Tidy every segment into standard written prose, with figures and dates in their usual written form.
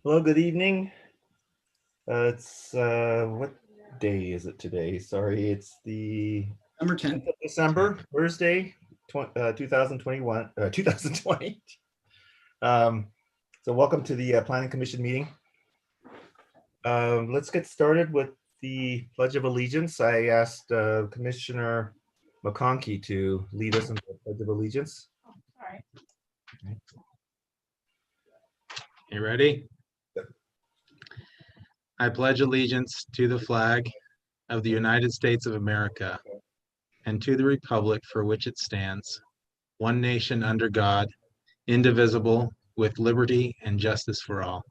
Hello, good evening. It's what day is it today? Sorry, it's the Number 10th 10. of December, Thursday, 2021, 2020. So welcome to the Planning Commission meeting. Let's get started with the Pledge of Allegiance. I asked Commissioner McConkey to lead us in the Pledge of Allegiance. All right. You ready? I pledge allegiance to the flag of the United States of America and to the republic for which it stands, one nation under God, indivisible, with liberty and justice for all.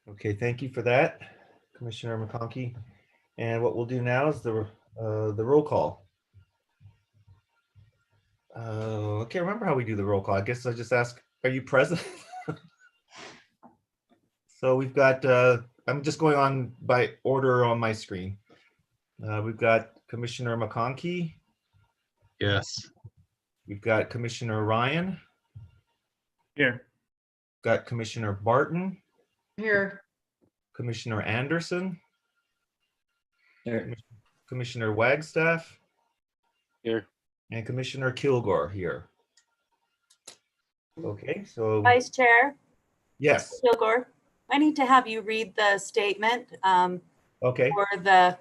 Okay, thank you for that, Commissioner McConkey. And what we'll do now is the roll call. I can't remember how we do the roll call. I guess I just ask, are you present? So we've got, I'm just going on by order on my screen. We've got Commissioner McConkey. Yes. We've got Commissioner Ryan. Here. Got Commissioner Barton. Here. Commissioner Anderson. Here. Commissioner Wagstaff. Here. And Commissioner Kilgore here. Okay, so Vice Chair yes. Kilgore, I need to have you read the statement Okay. for the,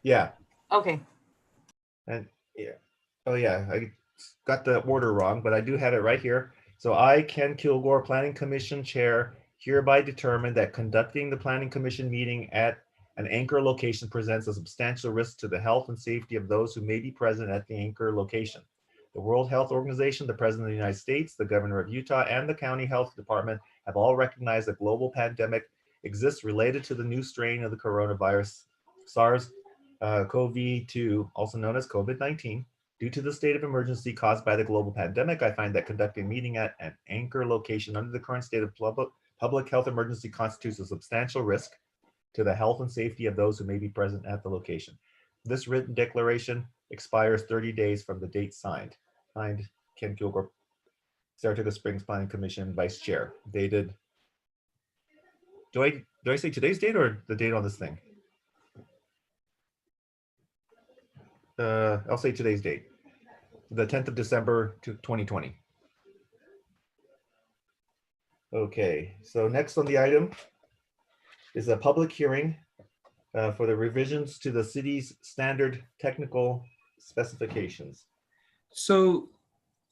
Yeah. okay. And yeah. Oh yeah, I got the order wrong, but I do have it right here. So I, Ken Kilgore, Planning Commission Chair, hereby determine that conducting the Planning Commission meeting at an anchor location presents a substantial risk to the health and safety of those who may be present at the anchor location. The World Health Organization, the President of the United States, the Governor of Utah, and the County Health Department have all recognized that global pandemic exists related to the new strain of the coronavirus, SARS-CoV-2, also known as COVID-19. Due to the state of emergency caused by the global pandemic, I find that conducting a meeting at an anchor location under the current state of public health emergency constitutes a substantial risk to the health and safety of those who may be present at the location. This written declaration expires 30 days from the date signed. Signed, Ken Kilgore, Saratoga Springs Planning Commission Vice Chair. Dated, do I say today's date or the date on this thing? I'll say today's date, the 10th of December 2020. Okay, so next on the item is a public hearing for the revisions to the city's standard technical specifications. So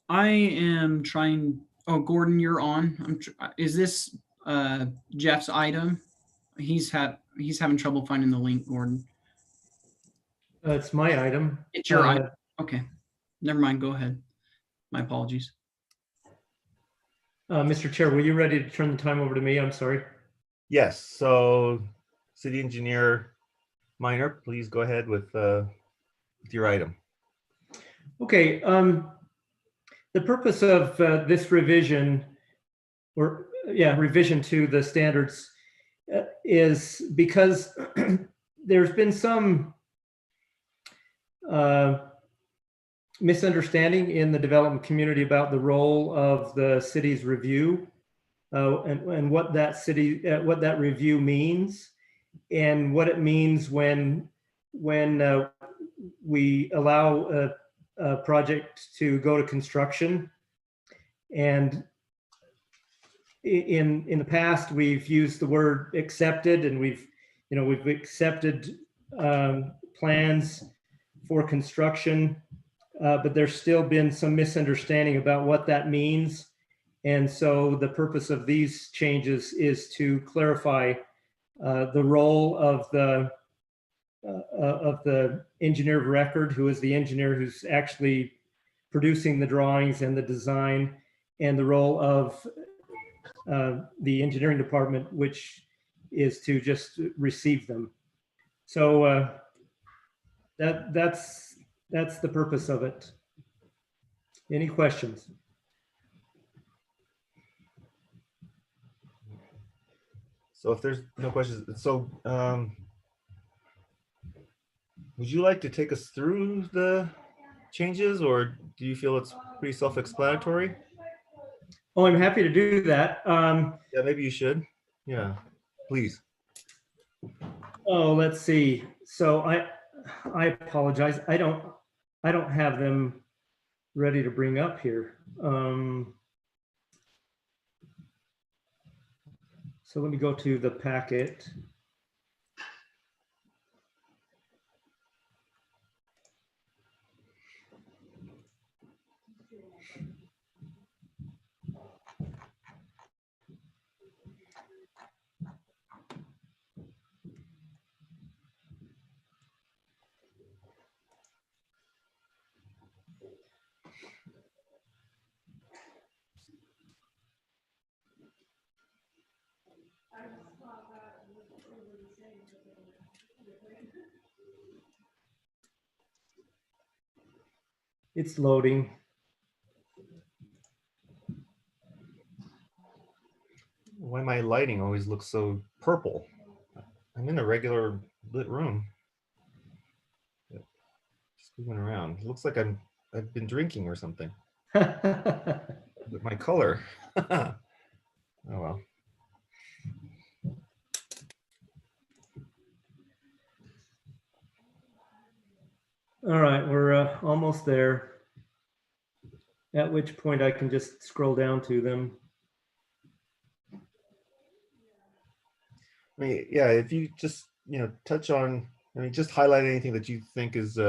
I am trying, oh, Gordon, you're on. Is this Jeff's item? He's having trouble finding the link, Gordon. It's my item. It's your item. Okay. Never mind. Go ahead. My apologies. Mr. Chair, were you ready to turn the time over to me? I'm sorry. Yes, so City Engineer Minor, please go ahead with your item. Okay. The purpose of this revision, revision to the standards is because there's been some misunderstanding in the development community about the role of the city's review and what that review means, and what it means when we allow a project to go to construction. And in the past, we've used the word accepted, and we've accepted plans for construction, but there's still been some misunderstanding about what that means. And so the purpose of these changes is to clarify the role of the engineer of record, who is the engineer who's actually producing the drawings and the design, and the role of the engineering department, which is to just receive them. So that's the purpose of it. Any questions? So if there's no questions, so would you like to take us through the changes, or do you feel it's pretty self-explanatory? Oh, I'm happy to do that. Yeah, maybe you should. Yeah, please. Oh, let's see. So I apologize. I don't have them ready to bring up here. So let me go to the packet. It's loading. Why my lighting always looks so purple? I'm in a regular lit room. Just moving around. It looks like I've been drinking or something. With my color. Oh well. All right, we're almost there. At which point I can just scroll down to them. I mean, yeah, if you just touch on, I mean, just highlight anything that you think is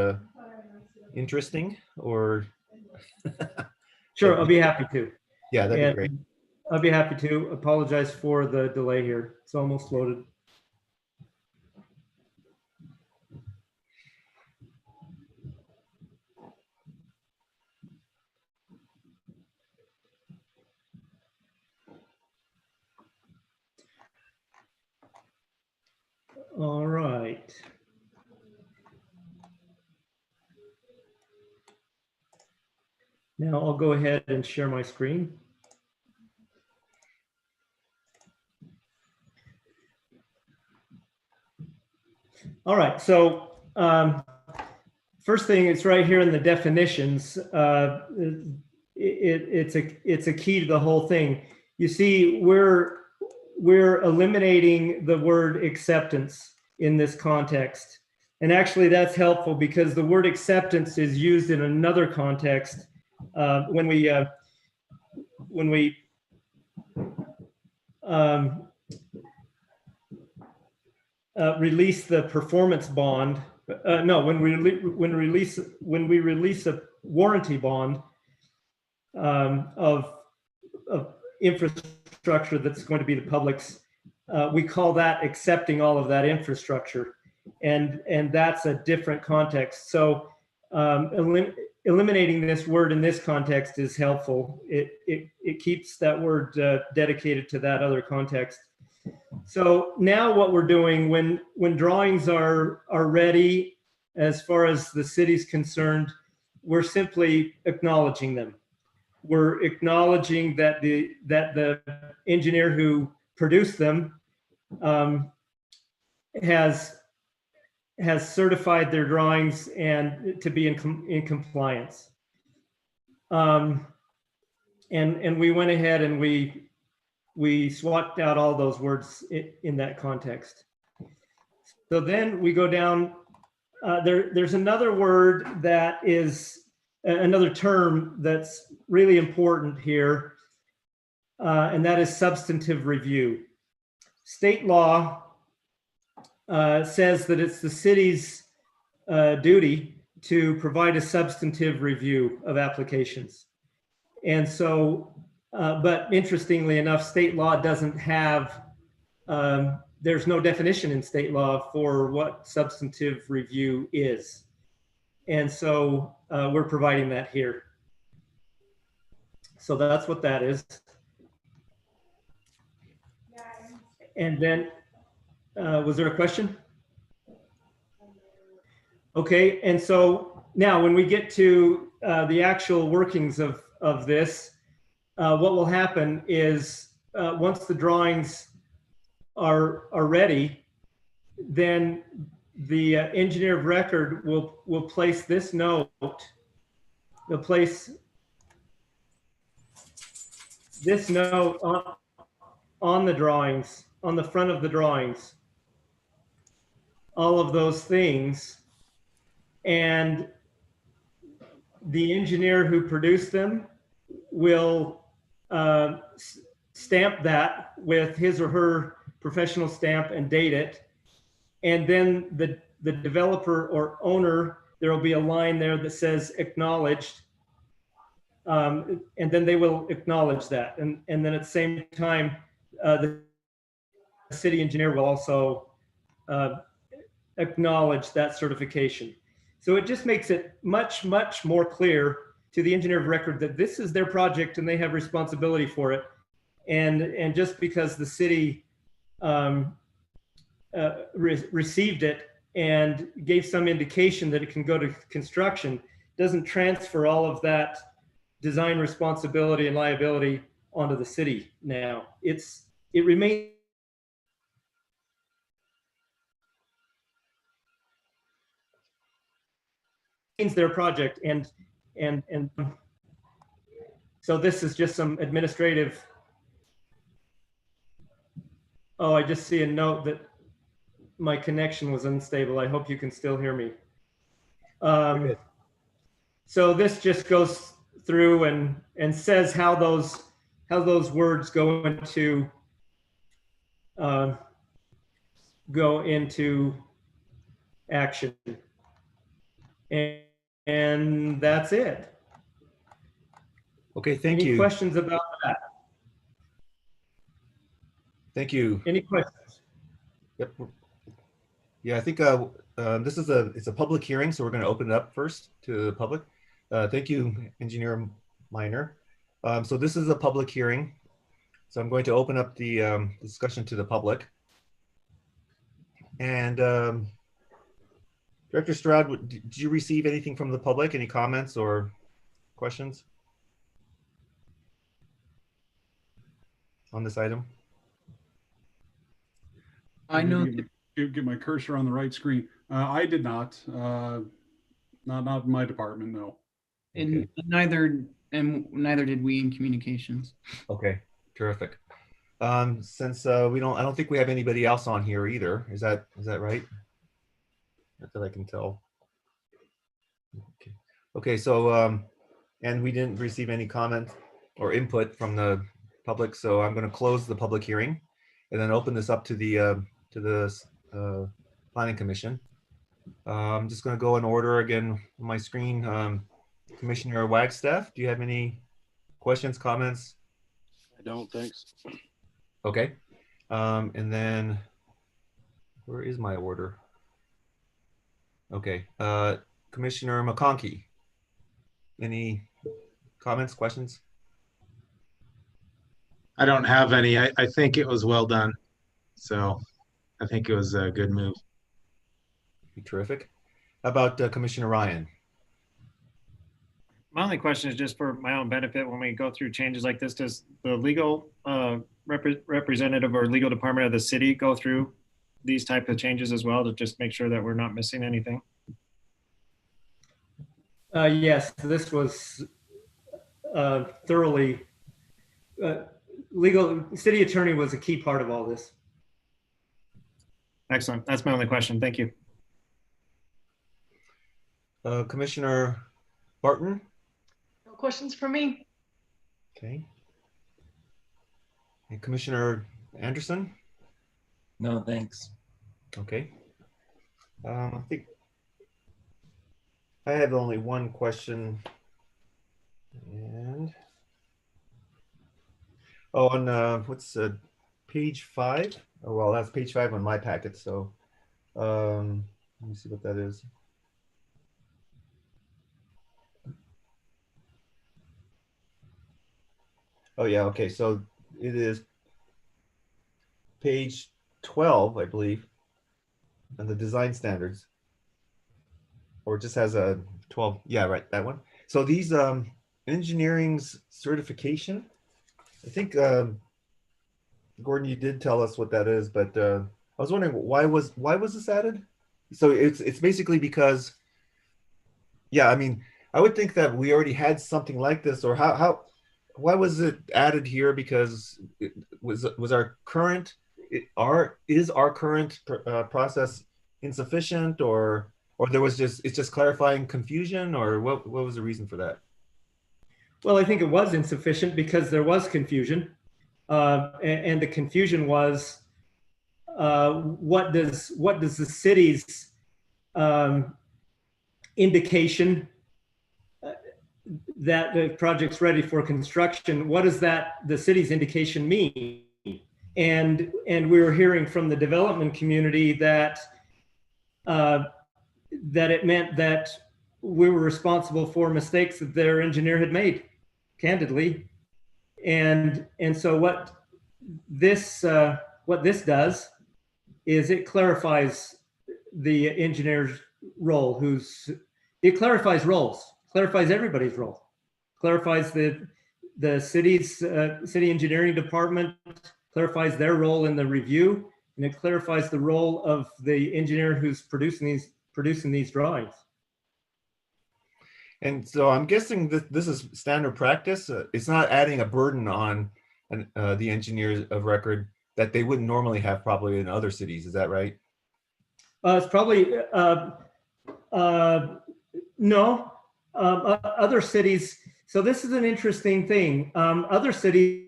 interesting or Sure, I'll be happy to. yeah, that'd be great. And I'll be happy to. Apologize for the delay here. It's almost loaded. All right. Now I'll go ahead and share my screen. All right, so first thing, it's right here in the definitions. It's a key to the whole thing. You see, we're eliminating the word acceptance in this context. And actually that's helpful because the word acceptance is used in another context when we release the performance bond. No, when we release a warranty bond of infrastructure that's going to be the public's, we call that accepting all of that infrastructure, and that's a different context. So eliminating this word in this context is helpful. It keeps that word dedicated to that other context. So now what we're doing when drawings are ready, as far as the city's concerned, we're simply acknowledging them. We're acknowledging that the engineer who produced them has certified their drawings and to be in compliance. And we went ahead and we swapped out all those words in that context. So then we go down, there's another word that is another term that's really important here, and that is substantive review. State law says that it's the city's duty to provide a substantive review of applications. And so, but interestingly enough, state law doesn't have, there's no definition in state law for what substantive review is. And so we're providing that here. So that's what that is. And then, was there a question? Okay, and so now when we get to the actual workings of this, what will happen is once the drawings are ready, then the engineer of record will place this note. They'll place this note on the drawings, on the front of the drawings, all of those things. And the engineer who produced them will stamp that with his or her professional stamp and date it. And then the developer or owner, there will be a line there that says acknowledged. And then they will acknowledge that. And then at the same time, the city engineer will also acknowledge that certification. So it just makes it much, much more clear to the engineer of record that this is their project and they have responsibility for it. And just because the city received it and gave some indication that it can go to construction doesn't transfer all of that design responsibility and liability onto the city now. It remains their project, and so this is just some administrative. Oh, I just see a note that my connection was unstable. I hope you can still hear me. So this just goes through and says how those words go into action. And that's it. Okay, thank Any you. questions about that? Thank you. Any questions? Yep. Yeah, I think this is it's a public hearing, so we're going to open it up first to the public. Thank you, Engineer Minor. So this is a public hearing, so I'm going to open up the discussion to the public. And Director Stroud, did you receive anything from the public? Any comments or questions on this item? I know. Get my cursor on the right screen. I did not. Not in my department, no. And neither did we in communications. Okay, terrific. Since I don't think we have anybody else on here either. Is that right? Not that I can tell. Okay. Okay. So and we didn't receive any comment or input from the public, so I'm going to close the public hearing and then open this up to the Planning Commission. I'm just going to go in order again on my screen. Commissioner Wagstaff, do you have any questions, comments? I don't, thanks. Okay. And then where is my order? Okay. Commissioner McConkey, any comments, questions? I don't have any. I think it was well done. So I think it was a good move. Terrific. How about Commissioner Ryan? My only question is just for my own benefit. When we go through changes like this, does the legal representative or legal department of the city go through these type of changes as well to just make sure that we're not missing anything? Yes, this was thoroughly, legal city attorney was a key part of all this. Excellent. That's my only question. Thank you. Commissioner Barton? No questions for me. Okay. And Commissioner Anderson? No, thanks. Okay. I think I have only one question. And on what's page 5? Oh, well, that's page 5 on my packet. So let me see what that is. Oh yeah, okay. So it is page 12, I believe, and the design standards. Or it just has a 12. Yeah, right, that one. So these engineering's certification, I think Gordon, you did tell us what that is, but I was wondering why was this added? So it's basically because, yeah, I mean, I would think that we already had something like this, or how why was it added here? Because it was our current is our current process insufficient, or there was just it's just clarifying confusion, or what was the reason for that? Well, I think it was insufficient because there was confusion, and the confusion was what does the city's indication that the project's ready for construction, what does the city's indication mean? And we were hearing from the development community that that it meant that we were responsible for mistakes that their engineer had made, candidly. And so what this does is it clarifies the engineer's role, it clarifies roles, clarifies everybody's role, clarifies the city's city engineering department, clarifies their role in the review, and it clarifies the role of the engineer who's producing these drawings. And so I'm guessing that this is standard practice. It's not adding a burden on the engineers of record that they wouldn't normally have probably in other cities. Is that right? It's probably no. Other cities. So this is an interesting thing. Other cities.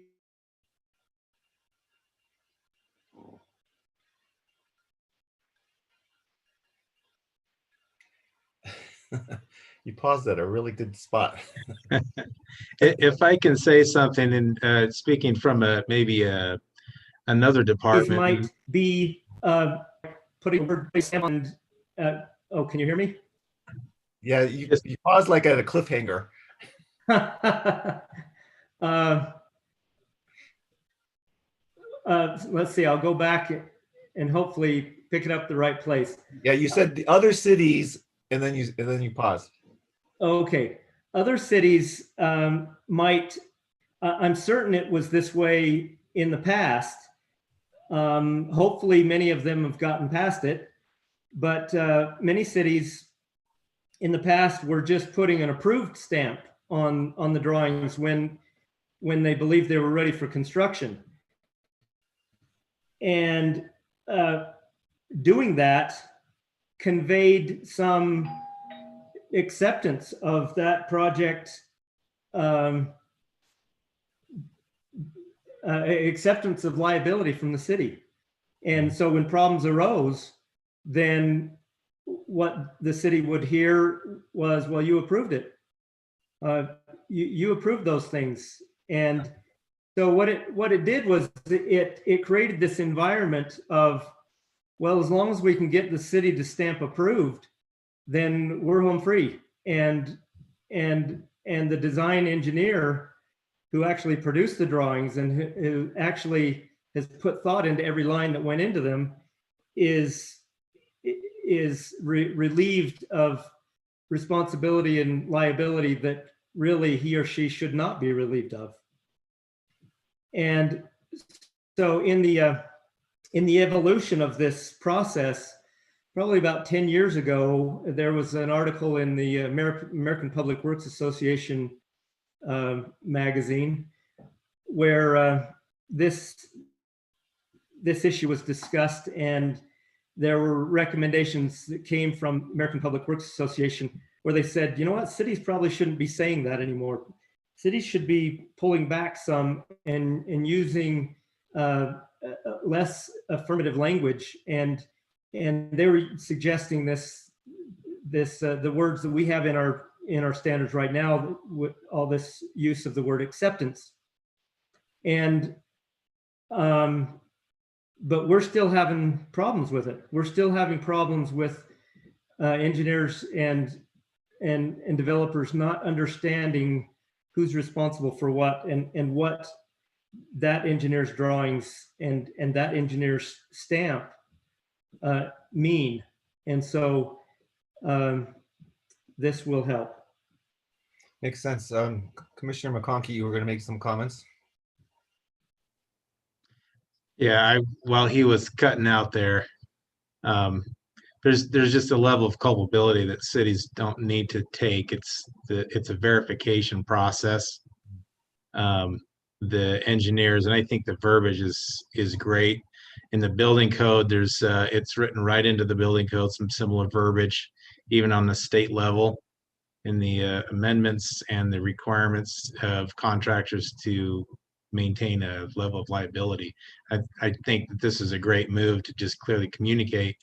You paused at a really good spot. If I can say something, and speaking from maybe another department, might be putting word and oh, can you hear me? Yeah, you paused like at a cliffhanger. Let's see, I'll go back and hopefully pick it up the right place. Yeah, you said the other cities, and then you paused. Okay, other cities might. I'm certain it was this way in the past. Hopefully, many of them have gotten past it, but many cities in the past were just putting an approved stamp on the drawings when they believed they were ready for construction. And doing that conveyed some acceptance of that project, acceptance of liability from the city. And so when problems arose, then what the city would hear was, well, you approved it. You approved those things. And so what it did was it created this environment of, well, as long as we can get the city to stamp approved, then we're home free. And the design engineer who actually produced the drawings and who actually has put thought into every line that went into them is relieved of responsibility and liability that really he or she should not be relieved of. And so in the evolution of this process, probably about 10 years ago, there was an article in the American Public Works Association magazine where this issue was discussed, and there were recommendations that came from American Public Works Association where they said, you know what, cities probably shouldn't be saying that anymore. Cities should be pulling back some and using less affirmative language, and they were suggesting the words that we have in our standards right now, with all this use of the word acceptance. And but we're still having problems with it. We're still having problems with engineers and developers not understanding who's responsible for what, and what that engineer's drawings and that engineer's stamp mean. And so this will help. Makes sense. Commissioner McConkey, you were going to make some comments. Yeah, while he was cutting out there, there's just a level of culpability that cities don't need to take. It's a verification process. the engineers, and I think the verbiage is great. In the building code, there's it's written right into the building code, some similar verbiage, even on the state level, in the amendments and the requirements of contractors to maintain a level of liability. I think that this is a great move to just clearly communicate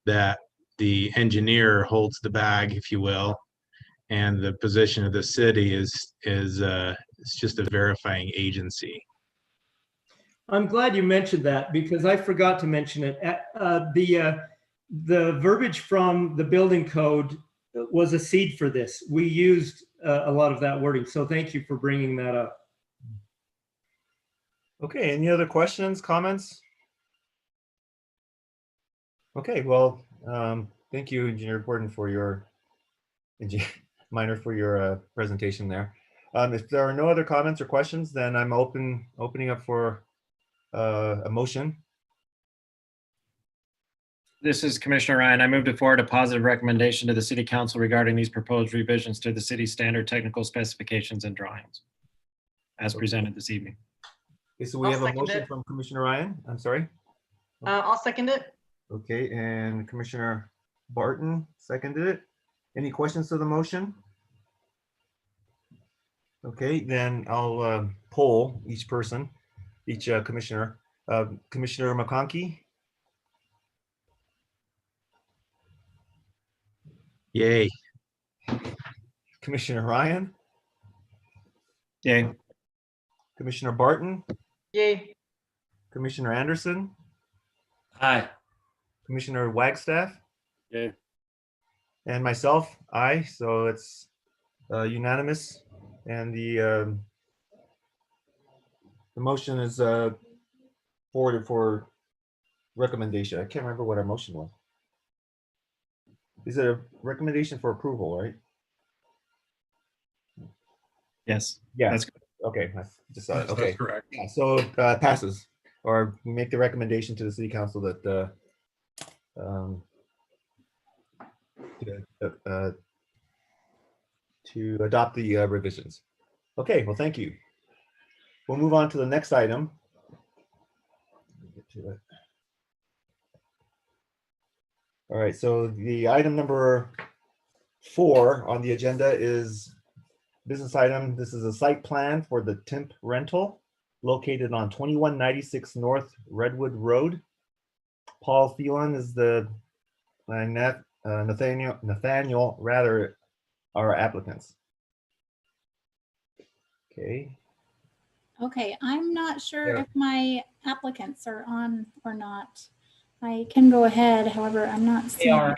that the engineer holds the bag, if you will, and the position of the city is just a verifying agency. I'm glad you mentioned that because I forgot to mention it. The verbiage from the building code was a seed for this. We used a lot of that wording. So thank you for bringing that up. Okay, any other questions, comments? Okay, well, thank you, Engineer Gordon, for your Minor for your presentation there. If there are no other comments or questions, then I'm opening up for a motion. This is Commissioner Ryan. I move to forward a positive recommendation to the City Council regarding these proposed revisions to the city standard technical specifications and drawings as presented this evening. Okay, so we I'll have a second motion it. from Commissioner Ryan. I'm sorry. I'll second it. Okay, and Commissioner Barton seconded it. Any questions to the motion? Okay, then I'll poll each person, each commissioner. Commissioner McConkey, Yay. Commissioner Ryan, Yay. Commissioner Barton, Yay. Commissioner Anderson, Aye. Commissioner Wagstaff, Yay. and myself, aye. So it's unanimous, and the motion is forwarded for recommendation. I can't remember what our motion was. Is it a recommendation for approval, right? Yes. Yeah. That's good. Okay. I just saw it. Yes, Okay. that's correct. Yeah, so passes, or we make the recommendation to the city council that to adopt the revisions. Okay, well, thank you. We'll move on to the next item. Get to it. All right, so the item number 4 on the agenda is business item. This is a site plan for the temp rental located on 2196 North Redwood Road. Paul Phelan is the Nathaniel rather our applicants. Okay. Okay, I'm not sure Yeah. if my applicants are on or not. I can go ahead, however, I'm not They seeing. are.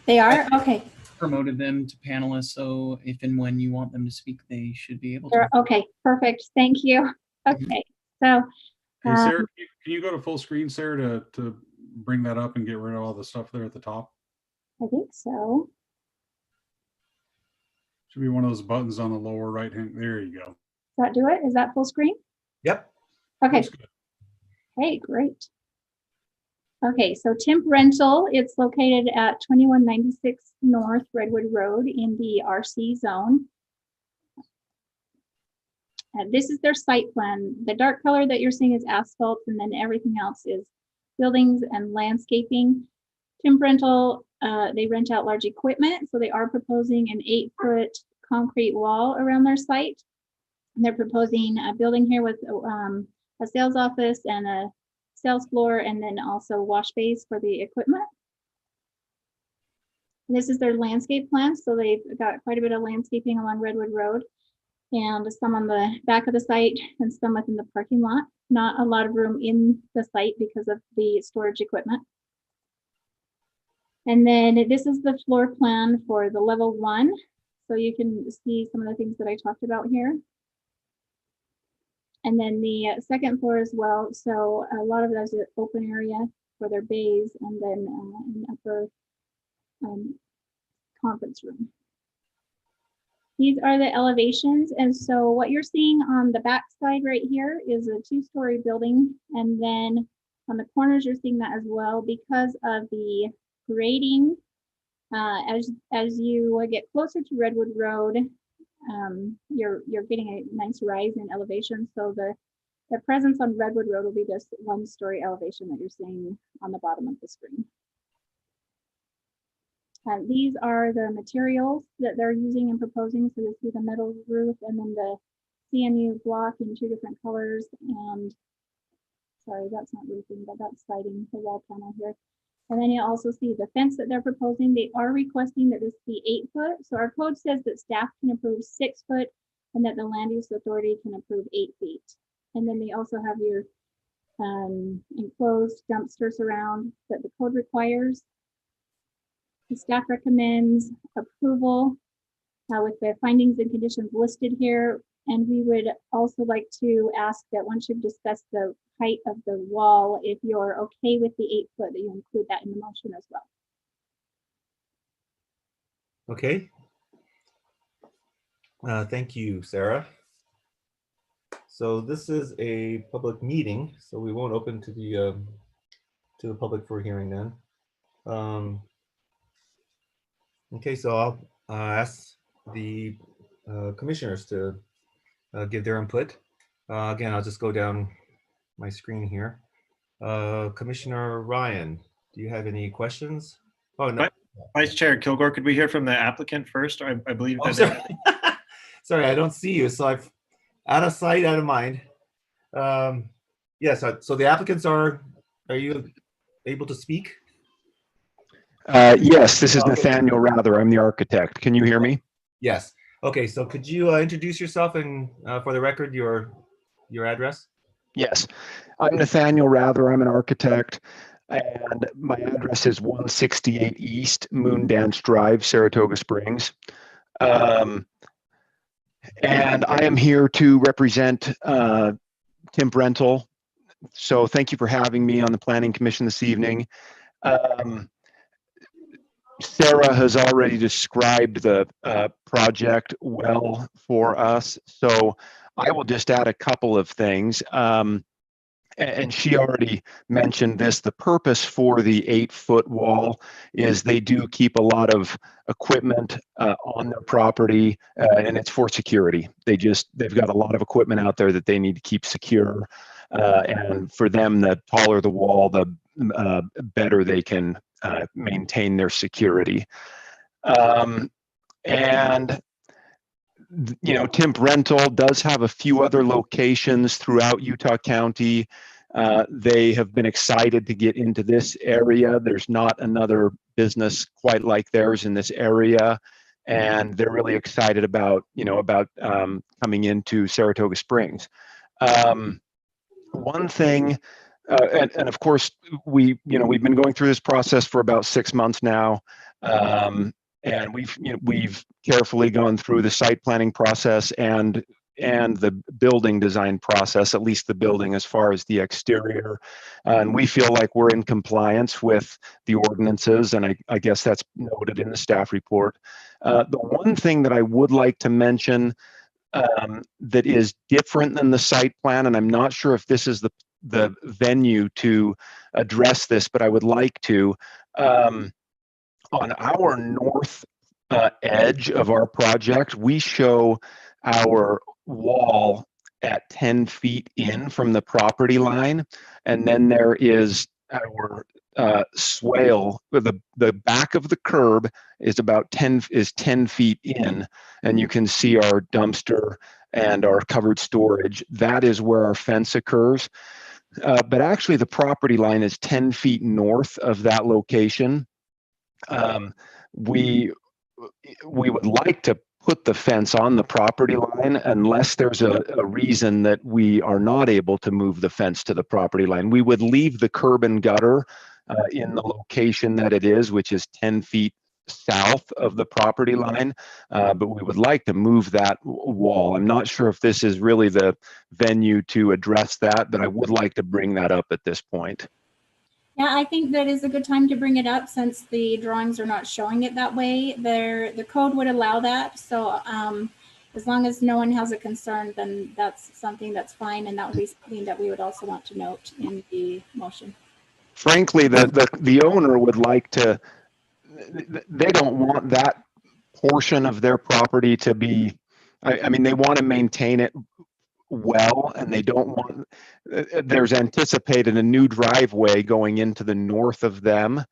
They are? Okay. Promoted them to panelists, so if and when you want them to speak, they should be able to. They're- Okay, perfect. Thank you. Okay, so Hey, Sarah, can you go to full screen, Sarah, to bring that up and get rid of all the stuff there at the top? I think so. Should be one of those buttons on the lower right hand. There you go. Does that do it? Is that full screen? Yep. Okay. Looks good. Hey, great. Okay, so temp rental, it's located at 2196 North Redwood Road in the RC zone. This is their site plan. The dark color that you're seeing is asphalt, and then everything else is buildings and landscaping. Temp rental, they rent out large equipment, so they are proposing an 8-foot concrete wall around their site. And they're proposing a building here with a sales office and a sales floor, and then also wash bays for the equipment. This is their landscape plan, so they've got quite a bit of landscaping along Redwood Road, and some on the back of the site and some within the parking lot. Not a lot of room in the site because of the storage equipment. And then this is the floor plan for the level 1. So you can see some of the things that I talked about here. And then the second floor as well. So a lot of those are open area for their bays, and then an upper conference room. These are the elevations. And so what you're seeing on the back side right here is a 2-story building. And then on the corners, you're seeing that as well because of the grading. As you get closer to Redwood Road, You're getting a nice rise in elevation. So the presence on Redwood Road will be this 1-story elevation that you're seeing on the bottom of the screen. These are the materials that they're using and proposing. So you'll see the metal roof and then the CMU block in 2 different colors. And sorry, that's not roofing, but that's siding, the wall panel here. And then you'll also see the fence that they're proposing. They are requesting that this be 8 foot. So our code says that staff can approve 6 foot and that the land use authority can approve 8 feet. And then they also have your enclosed dumpster surround that the code requires. The staff recommends approval with the findings and conditions listed here. And we would also like to ask that once you've discussed the height of the wall, if you're okay with the 8 foot, that you include that in the motion as well. Okay. Thank you, Sarah. So this is a public meeting, so we won't open to the public for hearing then. Okay, so I'll ask the commissioners to give their input. Again, I'll just go down my screen here. Commissioner Ryan, do you have any questions? Oh, no. Vice Chair Kilgore, could we hear from the applicant first? I believe that. Sorry. Sorry, I don't see you, so I've out of sight, out of mind. Yes, so the applicants are you able to speak? Yes, this is Nathaniel Rather. I'm the architect. Can you hear me? Yes. Okay, so could you introduce yourself and for the record, your address? Yes, I'm Nathaniel Rather. I'm an architect, and my address is 168 East Moondance Drive, Saratoga Springs. And I am here to represent Tim Brentel. So thank you for having me on the Planning Commission this evening. Sarah has already described the project well for us, so I will just add a couple of things. And she already mentioned this. The purpose for the 8-foot wall is they do keep a lot of equipment on their property, and it's for security. They've got a lot of equipment out there that they need to keep secure. And for them, the taller the wall, the better they can maintain their security. And you know, Tim Brentel does have a few other locations throughout Utah County. They have been excited to get into this area. There's not another business quite like theirs in this area, and they're really excited about coming into Saratoga Springs. One thing, and of course, we've been going through this process for about 6 months now. And we've carefully gone through the site planning process and the building design process, at least the building as far as the exterior. And we feel like we're in compliance with the ordinances, and I guess that's noted in the staff report. The one thing that I would like to mention that is different than the site plan, and I'm not sure if this is the venue to address this, but I would like to. On our north edge of our project, we show our wall at 10 feet in from the property line, and then there is our swale. The back of the curb is about 10 feet in, and you can see our dumpster and our covered storage. That is where our fence occurs. But actually, the property line is 10 feet north of that location. We would like to put the fence on the property line unless there's a reason that we are not able to move the fence to the property line. We would leave the curb and gutter in the location that it is, which is 10 feet south of the property line, but we would like to move that wall. I'm not sure if this is really the venue to address that, but I would like to bring that up at this point. Yeah, I think that is a good time to bring it up since the drawings are not showing it that way. The code would allow that. So as long as no one has a concern, then that's something that's fine. And that would be something that we would also want to note in the motion. Frankly, the owner would like to, they don't want that portion of their property to be I mean, they want to maintain it well, and they don't want, there's anticipated a new driveway going into the north of them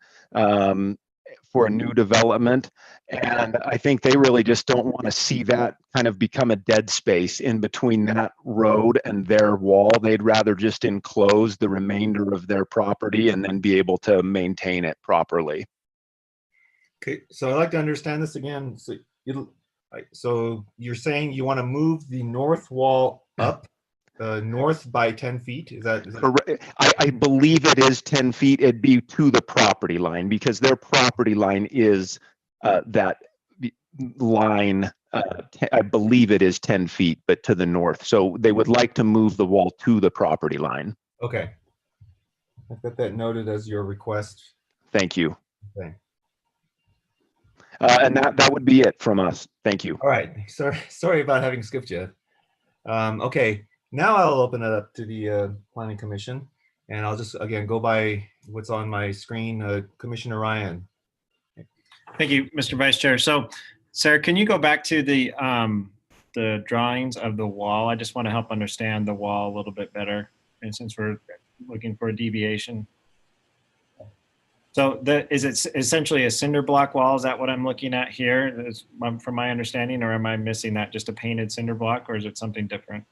for a new development. And I think they really just don't want to see that kind of become a dead space in between that road and their wall. They'd rather just enclose the remainder of their property and then be able to maintain it properly. Okay, so I'd like to understand this again. So you're saying you want to move the north wall up north by 10 feet? Is that Correct. I believe it is 10 feet. It'd be to the property line because their property line is that line. I believe it is 10 feet, but to the north. So they would like to move the wall to the property line. Okay. I've got that noted as your request. Thank you. Okay. And that would be it from us. Thank you. All right. Sorry about having skipped you. Okay. Now I'll open it up to the Planning Commission, and I'll just again go by what's on my screen. Commissioner Ryan. Thank you, Mr. Vice Chair. So, Sarah, can you go back to the drawings of the wall? I just want to help understand the wall a little bit better, and since we're looking for a deviation. So is it essentially a cinder block wall? Is that what I'm looking at here from my understanding, or am I missing that, just a painted cinder block, or is it something different?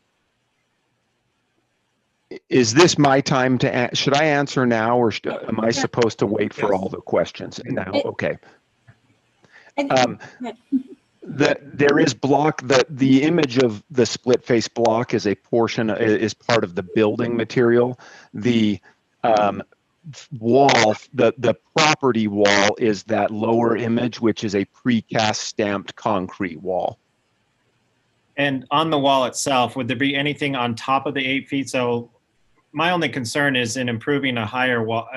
Is this my time to, should I answer now, or am I supposed to wait for all the questions now? Okay. There is block, the image of the split face block is a portion, is part of the building material. The wall, the property wall is that lower image, which is a precast stamped concrete wall. And on the wall itself, would there be anything on top of the 8 feet? So my only concern is in approving a higher wall.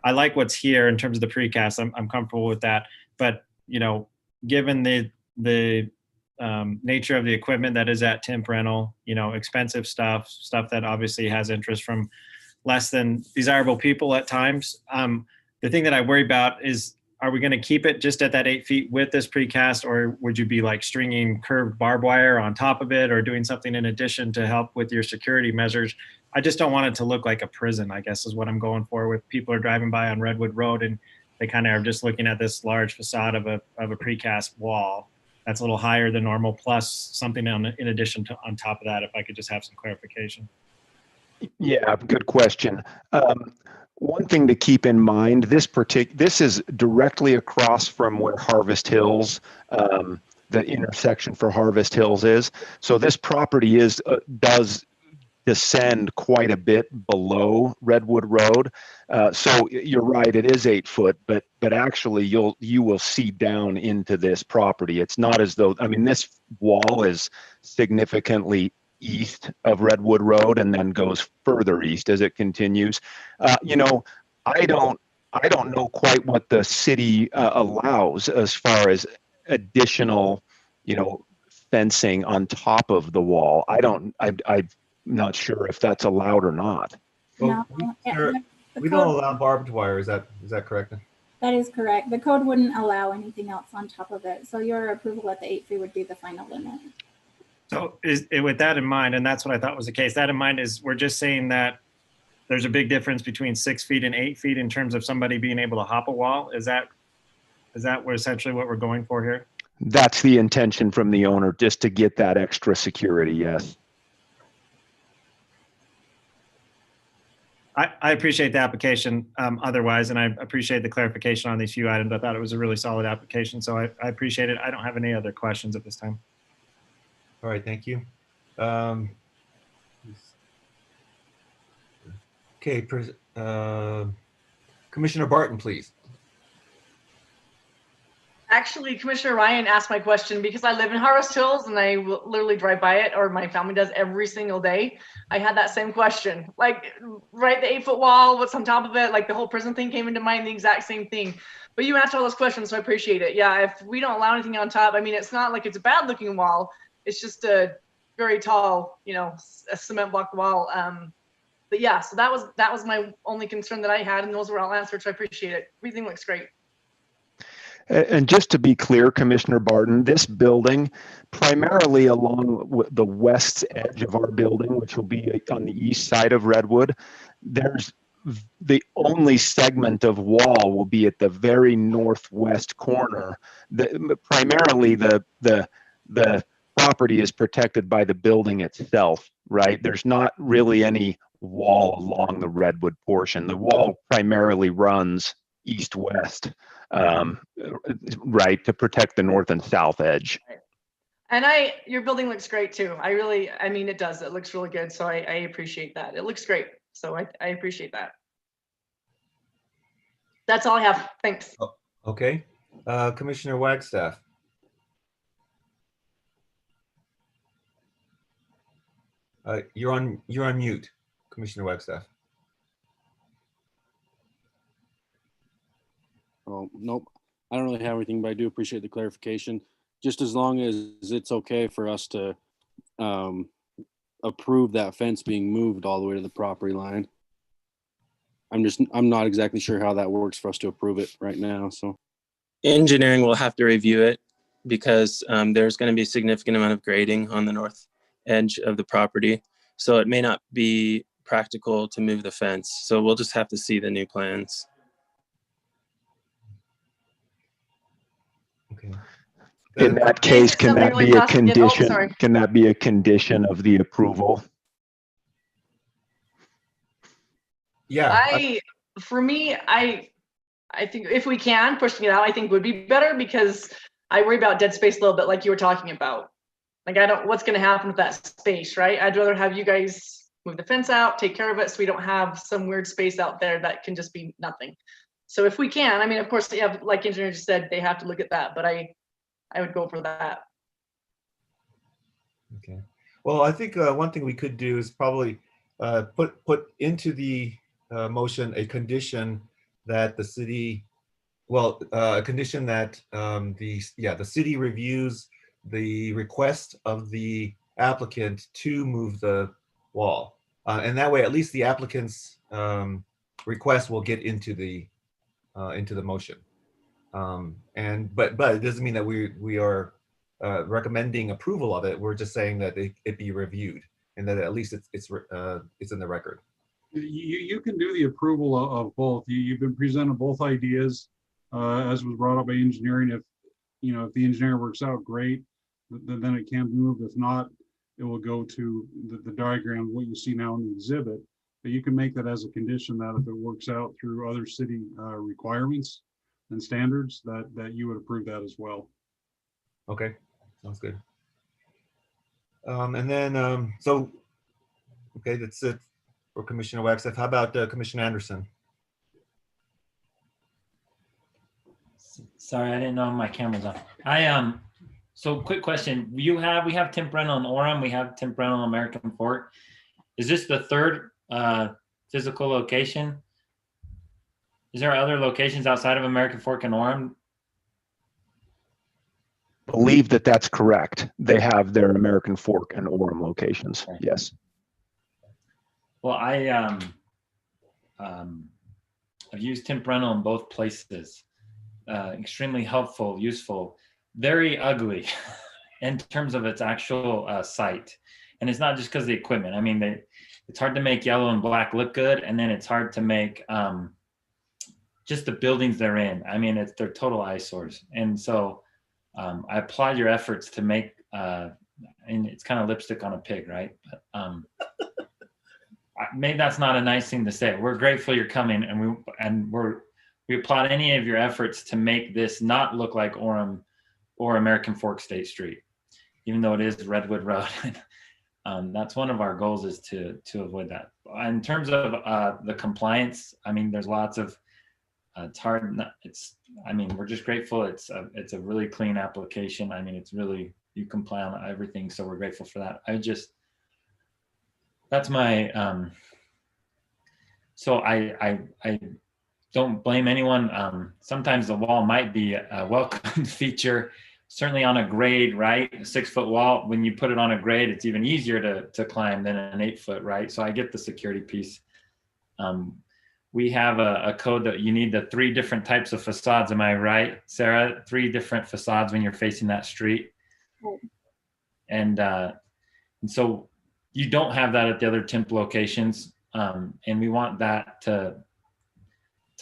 I like what's here in terms of the precast. I'm comfortable with that. But given the nature of the equipment that is at Timp Rental, expensive stuff that obviously has interest from less than desirable people at times. The thing that I worry about is, are we going to keep it just at that 8 feet with this precast, or would you be like stringing curved barbed wire on top of it or doing something in addition to help with your security measures? I just don't want it to look like a prison, I guess is what I'm going for, with people are driving by on Redwood Road and they kind of are just looking at this large facade of a precast wall that's a little higher than normal, plus something in addition to on top of that, if I could just have some clarification. Yeah, good question. One thing to keep in mind, this is directly across from where Harvest Hills, the intersection for Harvest Hills is. So this property does descend quite a bit below Redwood Road. So you're right, it is 8 foot, but actually you will see down into this property. It's not as though, I mean, this wall is significantly east of Redwood Road and then goes further east as it continues. I don't know quite what the city allows as far as additional, fencing on top of the wall. I'm not sure if that's allowed or not. Well, we don't allow barbed wire. Is that correct? That is correct. The code wouldn't allow anything else on top of it. So your approval at the 8 feet would be the final limit. So with that in mind, and that's what I thought was the case, that in mind is we're just saying that there's a big difference between 6 feet and 8 feet in terms of somebody being able to hop a wall. Is that essentially what we're going for here? That's the intention from the owner, just to get that extra security, yes. I appreciate the application otherwise, and I appreciate the clarification on these few items. I thought it was a really solid application, so I appreciate it. I don't have any other questions at this time. All right, thank you. Okay, Commissioner Barton, please. Actually, Commissioner Ryan asked my question because I live in Harvest Hills and I literally drive by it, or my family does every single day. I had that same question, like right, the 8-foot wall, what's on top of it, like the whole prison thing came into mind, the exact same thing. But you answered all those questions, so I appreciate it. Yeah, if we don't allow anything on top, I mean, it's not like it's a bad looking wall. It's just a very tall, a cement block wall. But yeah, so that was my only concern that I had, and those were all answered, so I appreciate it. Everything looks great. And just to be clear, Commissioner Barton, this building, primarily along the west edge of our building, which will be on the east side of Redwood, there's the only segment of wall will be at the very northwest corner. Primarily, the property is protected by the building itself, right? There's not really any wall along the Redwood portion. The wall primarily runs east-west, right, to protect the north and south edge. And your building looks great too. I mean, it does. It looks really good. So I appreciate that. It looks great. So I appreciate that. That's all I have. Thanks. Okay. Commissioner Wagstaff. You're on mute, Commissioner Wagstaff. Oh, nope. I don't really have anything, but I do appreciate the clarification. Just as long as it's okay for us to approve that fence being moved all the way to the property line. I'm not exactly sure how that works for us to approve it right now. So Engineering will have to review it because there's going to be a significant amount of grading on the north edge of the property. So it may not be practical to move the fence. So we'll just have to see the new plans. Okay. In that case, can that be a condition? Can that be a condition of the approval? Yeah. For me, I think if we can pushing it out, I think would be better because I worry about dead space a little bit, like you were talking about. Like what's going to happen with that space, right? I'd rather have you guys move the fence out, take care of it, so we don't have some weird space out there that can just be nothing. So if we can, I mean, of course, they have, like engineer just said, they have to look at that, but I would go for that. Okay. Well, I think one thing we could do is probably put into the motion a condition that the city, a condition that the city reviews the request of the applicant to move the wall, and that way at least the applicant's request will get into the motion. But it doesn't mean that we are recommending approval of it. We're just saying that it be reviewed and that at least it's in the record. You can do the approval of both. You've been presented both ideas, as was brought up by engineering. If the engineer works out, great, then it can be moved. If not, it will go to the diagram, what you see now in the exhibit. But you can make that as a condition that if it works out through other city requirements and standards, that you would approve that as well. Okay, sounds good. And then, okay, that's it for Commissioner Wagstaff. How about Commissioner Anderson? Sorry, I didn't know my camera's on. So quick question. We have Tim Brennan and Orem. We have Tim Brennan and American Fork. Is this the third physical location? Is there other locations outside of American Fork and Orem? Believe that that's correct. They have their American Fork and Orem locations. Okay. Yes. Well, I've used Tim Brennan in both places. Extremely helpful, useful, very ugly in terms of its actual site. And it's not just because of the equipment. I mean, it's hard to make yellow and black look good. And then it's hard to make just the buildings they're in. I mean, they're total eyesores. And so I applaud your efforts to make, and it's kind of lipstick on a pig, right? But maybe that's not a nice thing to say. We're grateful you're coming, and we applaud any of your efforts to make this not look like Orem or American Fork State Street, even though it is Redwood Road. That's one of our goals, is to avoid that. In terms of the compliance, I mean, there's lots of, it's hard. I mean, we're just grateful. It's a really clean application. I mean, it's really, you comply on everything. So we're grateful for that. That's my, so I don't blame anyone. Sometimes the wall might be a welcome feature, certainly on a grade, right? A 6-foot wall, when you put it on a grade, it's even easier to climb than an 8-foot, right? So I get the security piece. we have a code that you need the 3 different types of facades. Am I right, Sarah? 3 different facades when you're facing that street. And so you don't have that at the other temp locations. And we want that to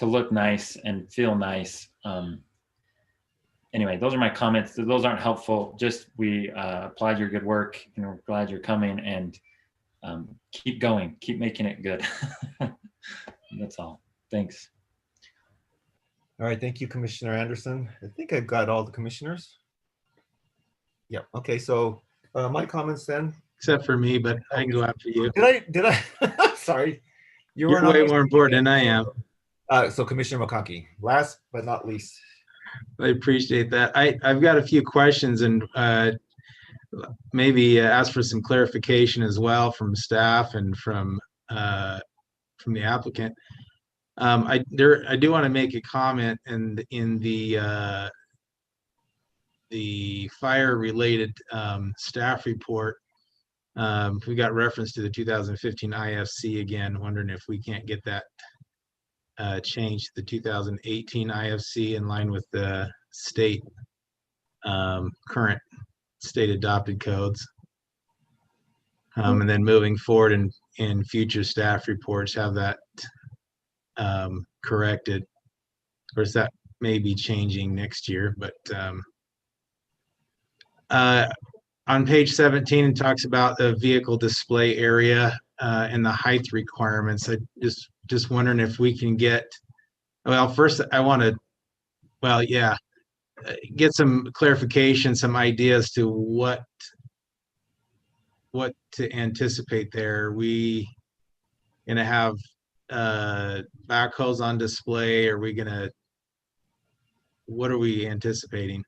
look nice and feel nice. Anyway, those are my comments. Those aren't helpful. Just we applaud your good work, and we're glad you're coming, and keep going, keep making it good. That's all. Thanks. All right, thank you, Commissioner Anderson. I think I've got all the commissioners. Yeah, okay, so my comments then. Except for me, but I can go after you. Did I? Sorry. You're way more important than I am. So Commissioner McConkey, last but not least. I appreciate that. I've got a few questions and maybe ask for some clarification as well from staff and from the applicant. I do want to make a comment in the fire-related staff report. We got reference to the 2015 IFC again. Wondering if we can't get that changed to the 2018 IFC in line with the state current state adopted codes. And then moving forward in future staff reports, have that corrected. Of course, that may be changing next year, but on page 17, it talks about the vehicle display area and the height requirements. I just wondering if we can get, well, first I want to, well, yeah, get some clarification, some ideas to what to anticipate there. Are we gonna have backhoes on display? Are we gonna, what are we anticipating?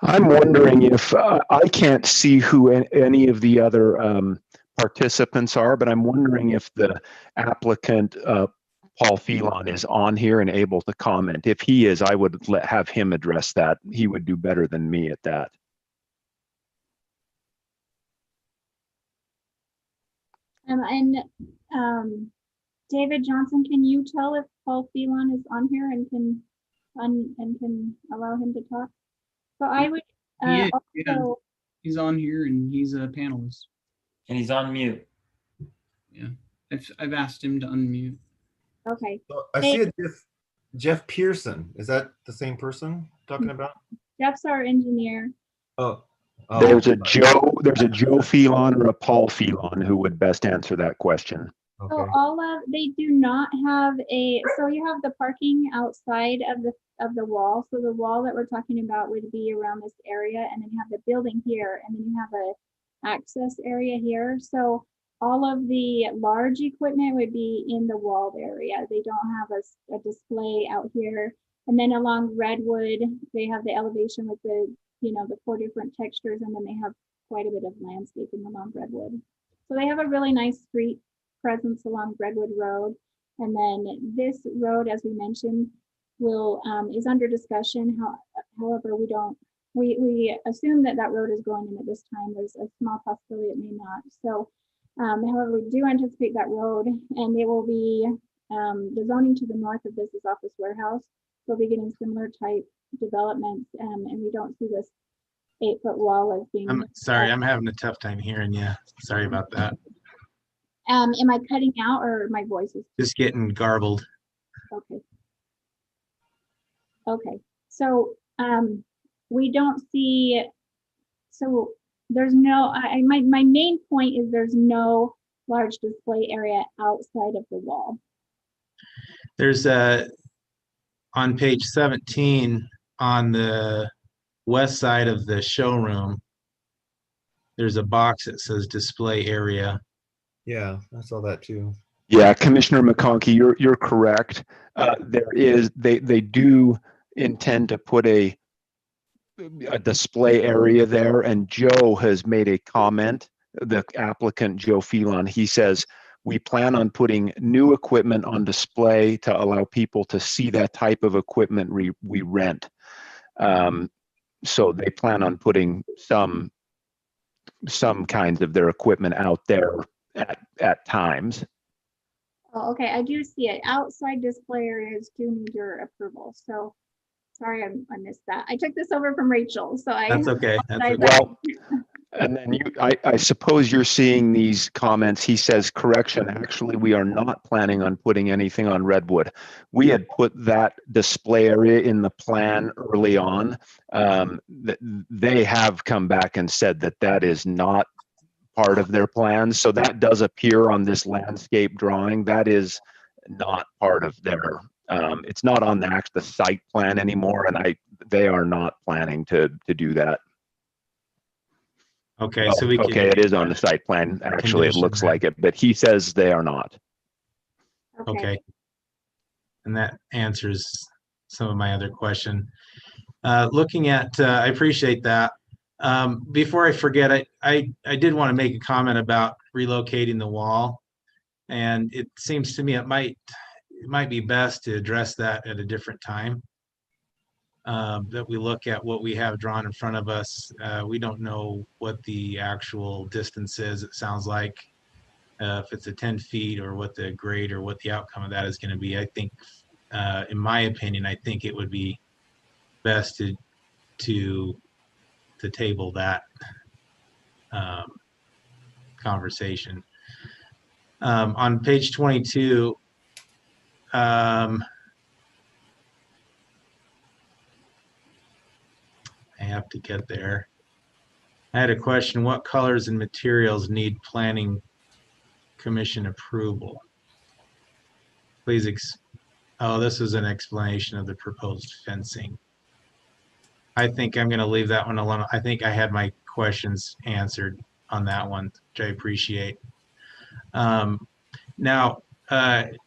I'm wondering if I can't see who any of the other participants are, but I'm wondering if the applicant, Paul Phelan, is on here and able to comment. If he is, I would have him address that. He would do better than me at that. David Johnson, can you tell if Paul Phelan is on here and can allow him to talk? So I would Yeah, also. he's on here and he's a panelist. And he's on mute. Yeah, I've asked him to unmute. Okay. So I see a Jeff Pearson. Is that the same person talking about? Jeff's our engineer. Oh. There's a Joe Phelan or a Paul Phelan who would best answer that question. Okay. So they do not have so you have the parking outside of the wall. So the wall that we're talking about would be around this area, and then you have the building here, and then you have a access area here. So all of the large equipment would be in the walled area. They don't have a display out here. And then along Redwood, they have the elevation with the 4 different textures, and then they have quite a bit of landscaping along Redwood. So they have a really nice street presence along Redwood Road. And then this road, as we mentioned, is under discussion. However, we assume that road is going in at this time. There's a small possibility it may not. So however, we do anticipate that road, and it will be the zoning to the north of this is office warehouse. We'll be getting similar type developments, and we don't see this 8-foot wall as being. I'm sorry, I'm having a tough time hearing you. Sorry about that. Am I cutting out, or my voice is just getting garbled? Okay. Okay. So we don't see. So there's no. My main point is there's no large display area outside of the wall. There's on page 17 on the west side of the showroom, there's a box that says display area. Yeah, I saw that too. Yeah, Commissioner McConkey, you're correct. They do intend to put a display area there, and Joe has made a comment. The applicant, Joe Phelan, he says, we plan on putting new equipment on display to allow people to see that type of equipment we rent. So they plan on putting some kinds of their equipment out there at times. Oh, okay, I do see it. Outside display areas do need your approval. So sorry, I missed that. I took this over from Rachel, so That's okay. That's okay. Well, and then I suppose you're seeing these comments. He says, correction, actually, we are not planning on putting anything on Redwood. We had put that display area in the plan early on. They have come back and said that that is not part of their plans. So that does appear on this landscape drawing. That is not part of their, it's not on the site plan anymore. And they are not planning to do that. Okay, Well, so we can. okay, it is on the site plan. Actually, it looks like it, but he says they are not. Okay. And that answers some of my other question. Looking at, I appreciate that. Before I forget, I did want to make a comment about relocating the wall. And it seems to me it might be best to address that at a different time. That we look at what we have drawn in front of us. We don't know what the actual distance is, it sounds like. If it's a 10 feet or what the grade or what the outcome of that is going to be. I think, in my opinion, I think it would be best to table that conversation. On page 22, I have to get there. I had a question, what colors and materials need planning commission approval? Please, oh, this is an explanation of the proposed fencing. I think I'm going to leave that one alone. I think I had my questions answered on that one, which I appreciate. Now, the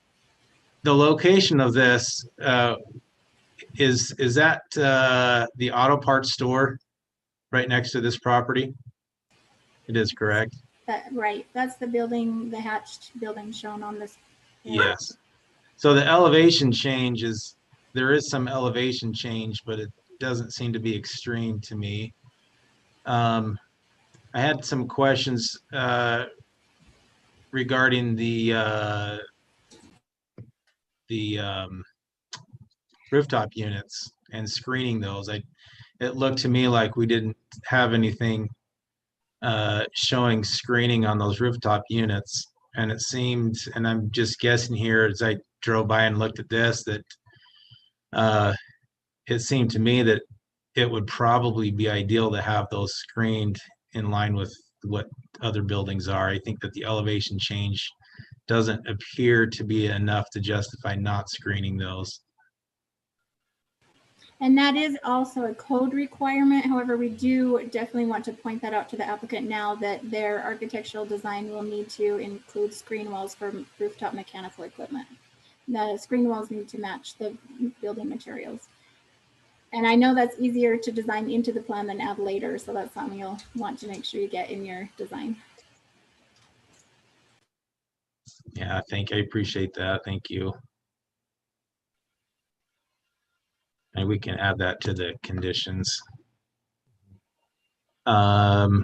location of this, is that the auto parts store right next to this property? It is, correct? Right, that's the building, the hatched building shown on this. Yes. So the elevation change is, there is some elevation change, but it doesn't seem to be extreme to me. I had some questions regarding the rooftop units and screening those. It looked to me like we didn't have anything showing screening on those rooftop units. And it seemed, and I'm just guessing here as I drove by and looked at this, that it seemed to me that it would probably be ideal to have those screened in line with what other buildings are. I think that the elevation change doesn't appear to be enough to justify not screening those. And that is also a code requirement. However, we do definitely want to point that out to the applicant now that their architectural design will need to include screen walls for rooftop mechanical equipment. The screen walls need to match the building materials. And I know that's easier to design into the plan than add later. So that's something you'll want to make sure you get in your design. Yeah, I appreciate that. Thank you. And we can add that to the conditions. Wondering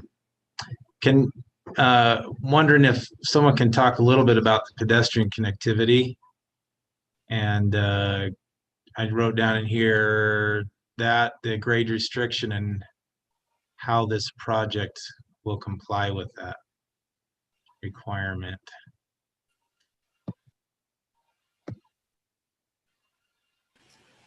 if someone can talk a little bit about the pedestrian connectivity. And I wrote down in here that the grade restriction and how this project will comply with that requirement.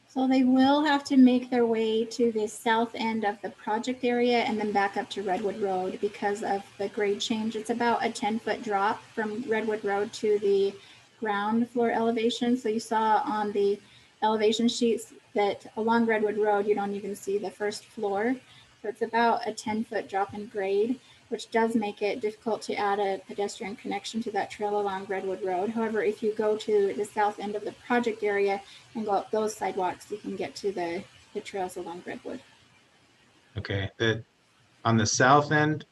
So they will have to make their way to the south end of the project area and then back up to Redwood Road because of the grade change. It's about a 10-foot drop from Redwood Road to the ground floor elevation. So you saw on the elevation sheets that along Redwood Road, you don't even see the first floor. So it's about a 10-foot drop in grade, which does make it difficult to add a pedestrian connection to that trail along Redwood Road. However, if you go to the south end of the project area and go up those sidewalks, you can get to the trails along Redwood. Okay, on the south end,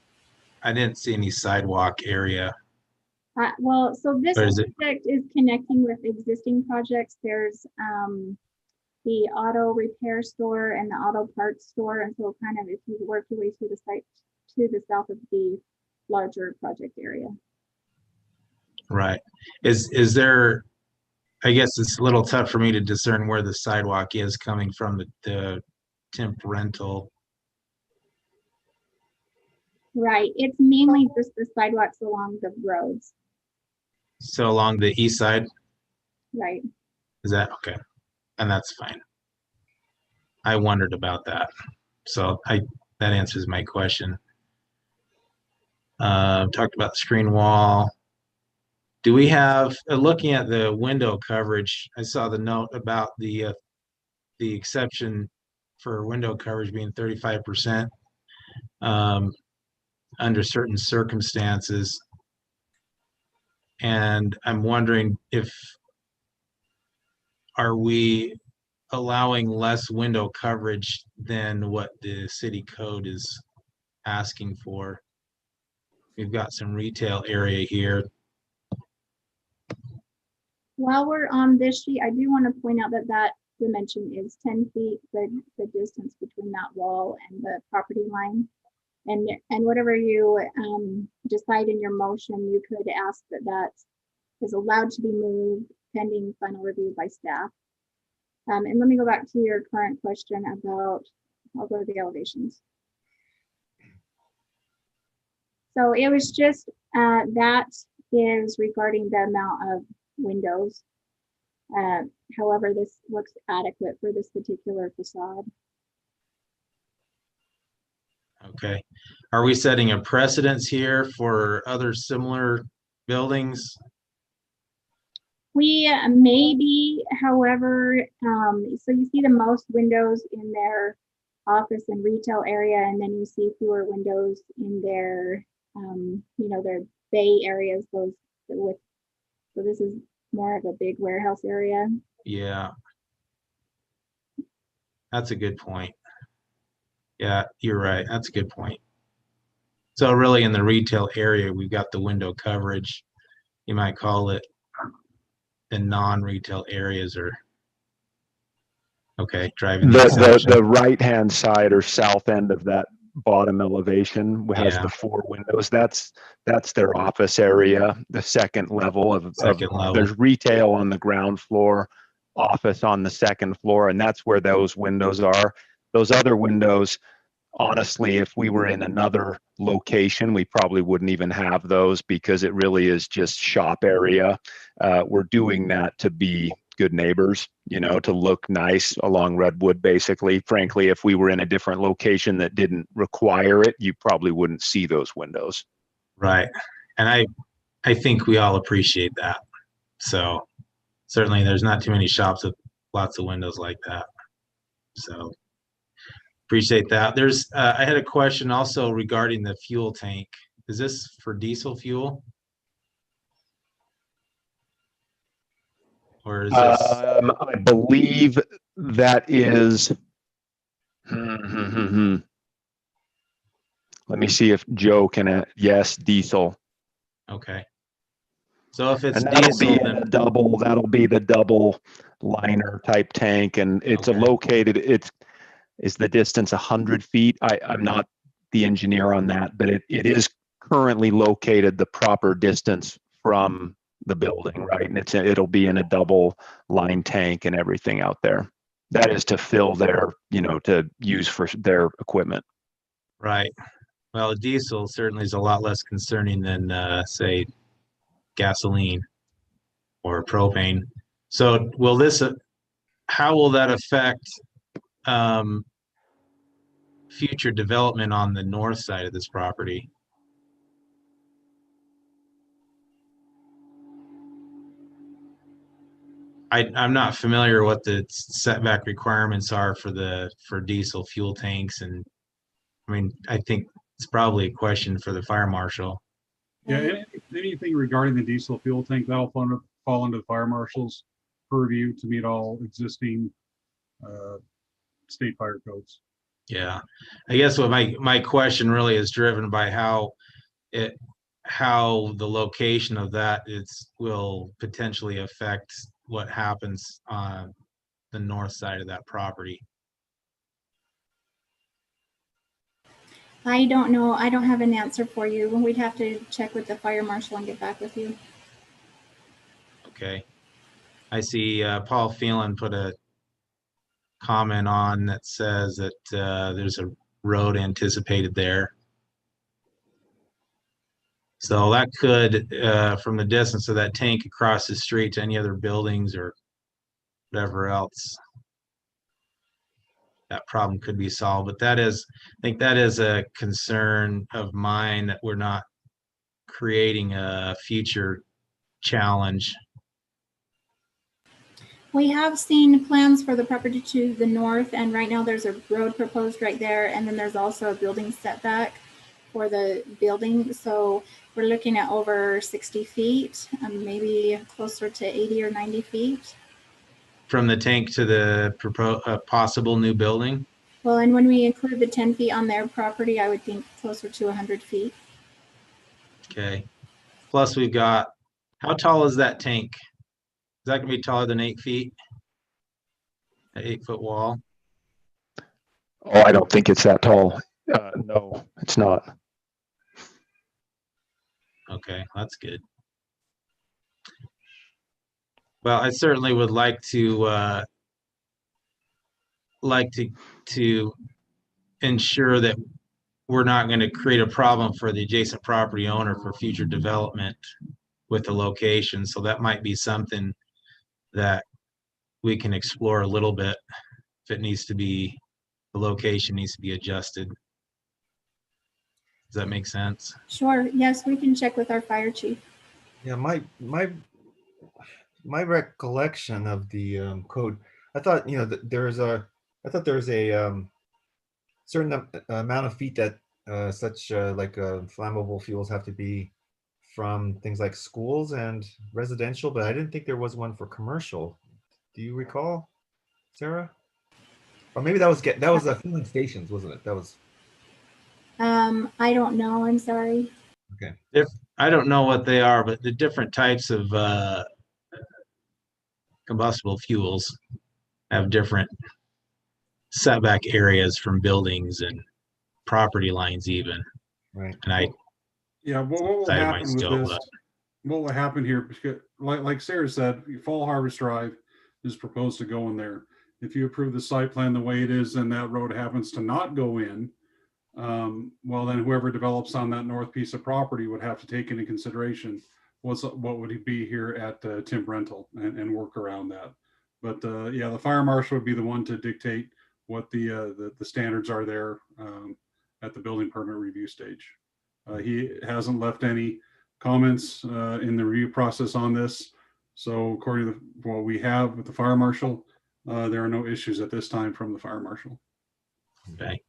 I didn't see any sidewalk area. Well, so this Or is project is connecting with existing projects. There's the auto repair store and the auto parts store. And so kind of if you work your way through the site to the south of the larger project area. Right. Is there, I guess it's a little tough for me to discern where the sidewalk is coming from the temp rental. Right. It's mainly just the sidewalks along the roads. So along the east side, Right. is that okay? And that's fine. I wondered about that. So that answers my question. Talked about the screen wall. Do we have, looking at the window coverage, I saw the note about the exception for window coverage being 35% under certain circumstances. And I'm wondering are we allowing less window coverage than what the city code is asking for? We've got some retail area here. While we're on this sheet, I do want to point out that that dimension is 10 feet, the distance between that wall and the property line. And whatever you decide in your motion, you could ask that that is allowed to be moved pending final review by staff. And let me go back to your current question about, I'll go to the elevations. So it was just, that is regarding the amount of windows. However, this looks adequate for this particular facade. Okay. Are we setting a precedence here for other similar buildings? We maybe, however, so you see the most windows in their office and retail area, and then you see fewer windows in their, their bay areas, those with, so this is more of a big warehouse area. Yeah. That's a good point. Yeah, you're right. That's a good point. So really in the retail area, we've got the window coverage. You might call it the non-retail areas or okay, driving the exception. The right-hand side or south end of that bottom elevation has Yeah. the 4 windows. That's their office area, the second level of level. There's retail on the ground floor, office on the second floor, and that's where those windows are. Those other windows, honestly, if we were in another location, we probably wouldn't even have those because it really is just shop area. We're doing that to be good neighbors, to look nice along Redwood, basically. Frankly, if we were in a different location that didn't require it, you probably wouldn't see those windows. Right. And I think we all appreciate that. So certainly there's not too many shops with lots of windows like that. So appreciate that. There's I had a question also regarding the fuel tank. Is this for diesel fuel? Or is this I believe that is let me see if Joe can yes, diesel. okay. So if it's And that'll diesel, be then that'll be the double liner type tank, and it's Okay. located. Is the distance 100 feet? I'm not the engineer on that, but it is currently located the proper distance from the building, right? And it'll be in a double line tank and everything out there. That is to fill their, to use for their equipment. right. Well, diesel certainly is a lot less concerning than say gasoline or propane. So will this how will that affect future development on the north side of this property? I'm not familiar what the setback requirements are for diesel fuel tanks, and I mean I think it's probably a question for the fire marshal. Yeah, anything regarding the diesel fuel tank, that'll fall under the fire marshal's purview to meet all existing state fire codes. Yeah, I guess what my question really is driven by how the location of that will potentially affect what happens on the north side of that property. I don't know. I don't have an answer for you. We'd have to check with the fire marshal and get back with you. Okay. I see Paul Phelan put a comment on that says that there's a road anticipated there. So that could, from the distance of that tank across the street to any other buildings or whatever else, that problem could be solved. But that is, I think that is a concern of mine, that we're not creating a future challenge. We have seen plans for the property to the north, and right now there's a road proposed right there, and then there's also a building setback for the building. So we're looking at over 60 feet, maybe closer to 80 or 90 feet. From the tank to the possible new building? Well, and when we include the 10 feet on their property, I would think closer to 100 feet. Okay. Plus we've got, how tall is that tank? Is that gonna be taller than 8 feet? An 8-foot wall? Oh, I don't think it's that tall. No, it's not. Okay, that's good. Well, I certainly would like to to ensure that we're not going to create a problem for the adjacent property owner for future development with the location. So that might be something that we can explore a little bit if it needs to be, the location needs to be adjusted. Does that make sense? Sure. Yes, we can check with our fire chief. Yeah, my recollection of the code, I thought, you know, I thought there's a certain amount of feet that such like flammable fuels have to be from things like schools and residential, but I didn't think there was one for commercial. Do you recall, Sarah? Or maybe that was fueling stations, wasn't it? That was. I don't know. I'm sorry. Okay. I don't know what they are, but the different types of combustible fuels have different setback areas from buildings and property lines even. Right. And Yeah, what will decided happen with myself this? that- What will happen here? Because, like Sarah said, Fall Harvest Drive is proposed to go in there. If you approve the site plan the way it is, and that road happens to not go in, well, then whoever develops on that north piece of property would have to take into consideration what would it be here at Tim Rental and work around that. But yeah, the fire marshal would be the one to dictate what the standards are there at the building permit review stage. He hasn't left any comments in the review process on this. So according to what we have with the fire marshal, there are no issues at this time from the fire marshal. Okay.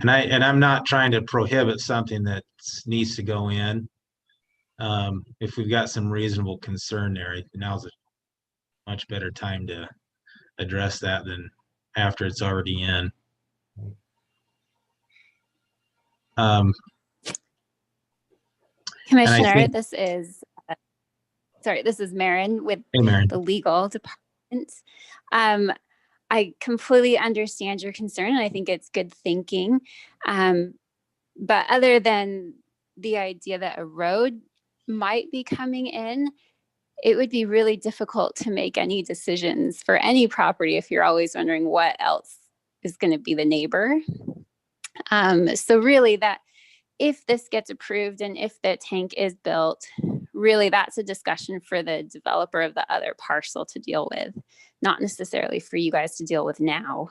And I'm not trying to prohibit something that needs to go in. If we've got some reasonable concern there, now's a much better time to address that than after it's already in. Commissioner, this is Marin with the legal department. I completely understand your concern, and I think it's good thinking. But other than the idea that a road might be coming in, it would be really difficult to make any decisions for any property if you're always wondering what else is going to be the neighbor. So really, that if this gets approved and if the tank is built, really that's a discussion for the developer of the other parcel to deal with, not necessarily for you guys to deal with now.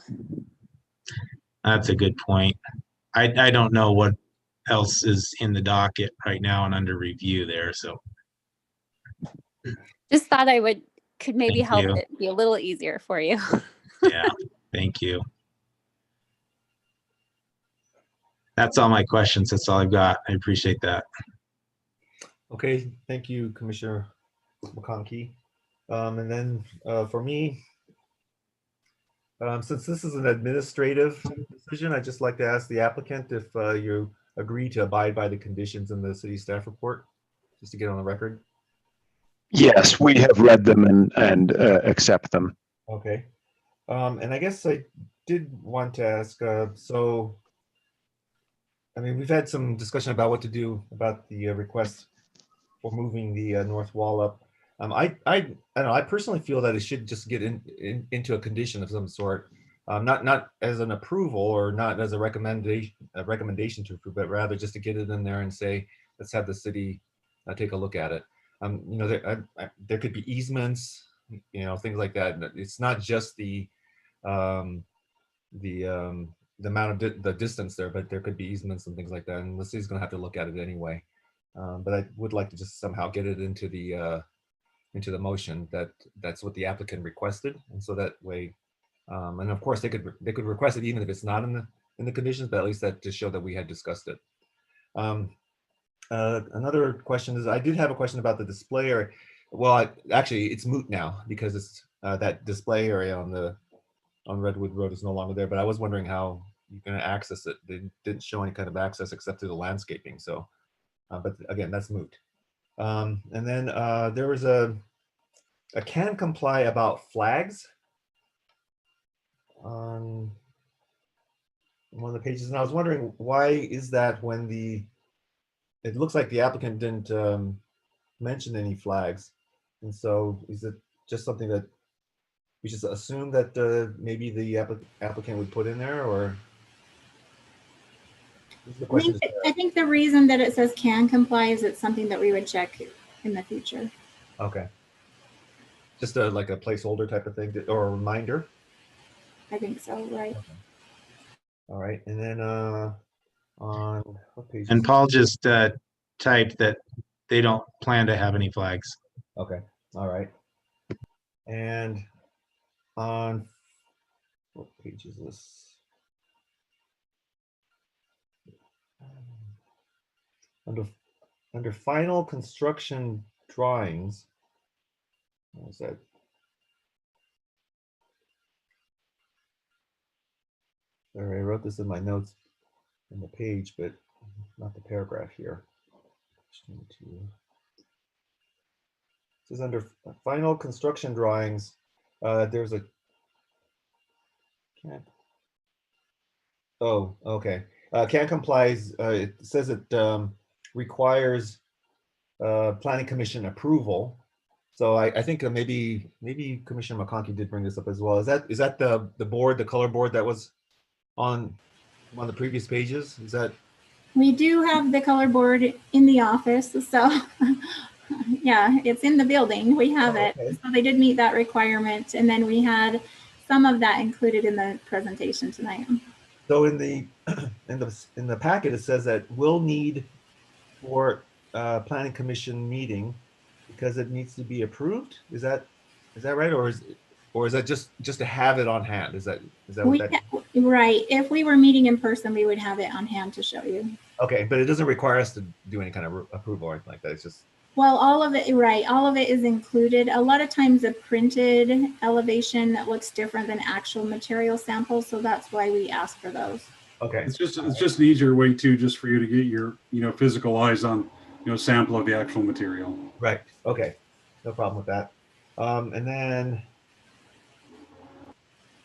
That's a good point. I don't know what else is in the docket right now and under review there, so. Just thought could maybe help it be a little easier for you. Yeah, thank you. That's all my questions. That's all I've got. I appreciate that. Okay, thank you, Commissioner McConkey. And then for me, since this is an administrative decision, I'd just like to ask the applicant if you agree to abide by the conditions in the city staff report, just to get on the record. Yes, we have read them and accept them. Okay. And I guess I did want to ask, so, I mean, we've had some discussion about what to do about the request for moving the north wall up. I don't know. I personally feel that it should just get into a condition of some sort, not as an approval or not as a recommendation to approve, but rather just to get it in there and say, let's have the city take a look at it. You know, there could be easements, you know, things like that. It's not just the amount of the distance there, but there could be easements and things like that. And the city's going to have to look at it anyway. But I would like to just somehow get it into the motion that that's what the applicant requested, and so that way, and of course they could request it even if it's not in the conditions, but at least that to show that we had discussed it. Another question is, I did have a question about the display area. Well, actually, it's moot now because it's that display area on Redwood Road is no longer there. But I was wondering how you're going to access it. They didn't show any kind of access except through the landscaping. So, but again, that's moot. And then there was a can comply about flags on one of the pages, and I was wondering why is that when it looks like the applicant didn't mention any flags, and so is it just something that we just assume that maybe the applicant would put in there, or the question? I think the reason that it says can comply is it's something that we would check in the future. Okay. Just like a placeholder type of thing, or a reminder? I think so, right. Okay. All right, and then on what page? And Paul just typed that they don't plan to have any flags. Okay, all right. And on what page is this? Under final construction drawings, what was that? Sorry, I wrote this in my notes in the page, but not the paragraph here. It says under final construction drawings, there's a can't. Oh, okay. Can complies. It says it requires planning commission approval. So I think maybe Commissioner McConkey did bring this up as well. Is that the board, the color board that was on one of the previous pages? Is that? We do have the color board in the office, so yeah, it's in the building. We have it. So they did meet that requirement, and then we had some of that included in the presentation tonight. So in the packet, it says that we'll need for planning commission meeting because it needs to be approved. Is that right, or is that just to have it on hand? Is that what that? Right. If we were meeting in person, we would have it on hand to show you. Okay, but it doesn't require us to do any kind of approval or anything like that. It's just. Well, all of it, right. All of it is included. A lot of times a printed elevation that looks different than actual material samples. So that's why we ask for those. Okay. It's just an easier way too, just for you to get your, physical eyes on, sample of the actual material. Right. Okay. No problem with that. And then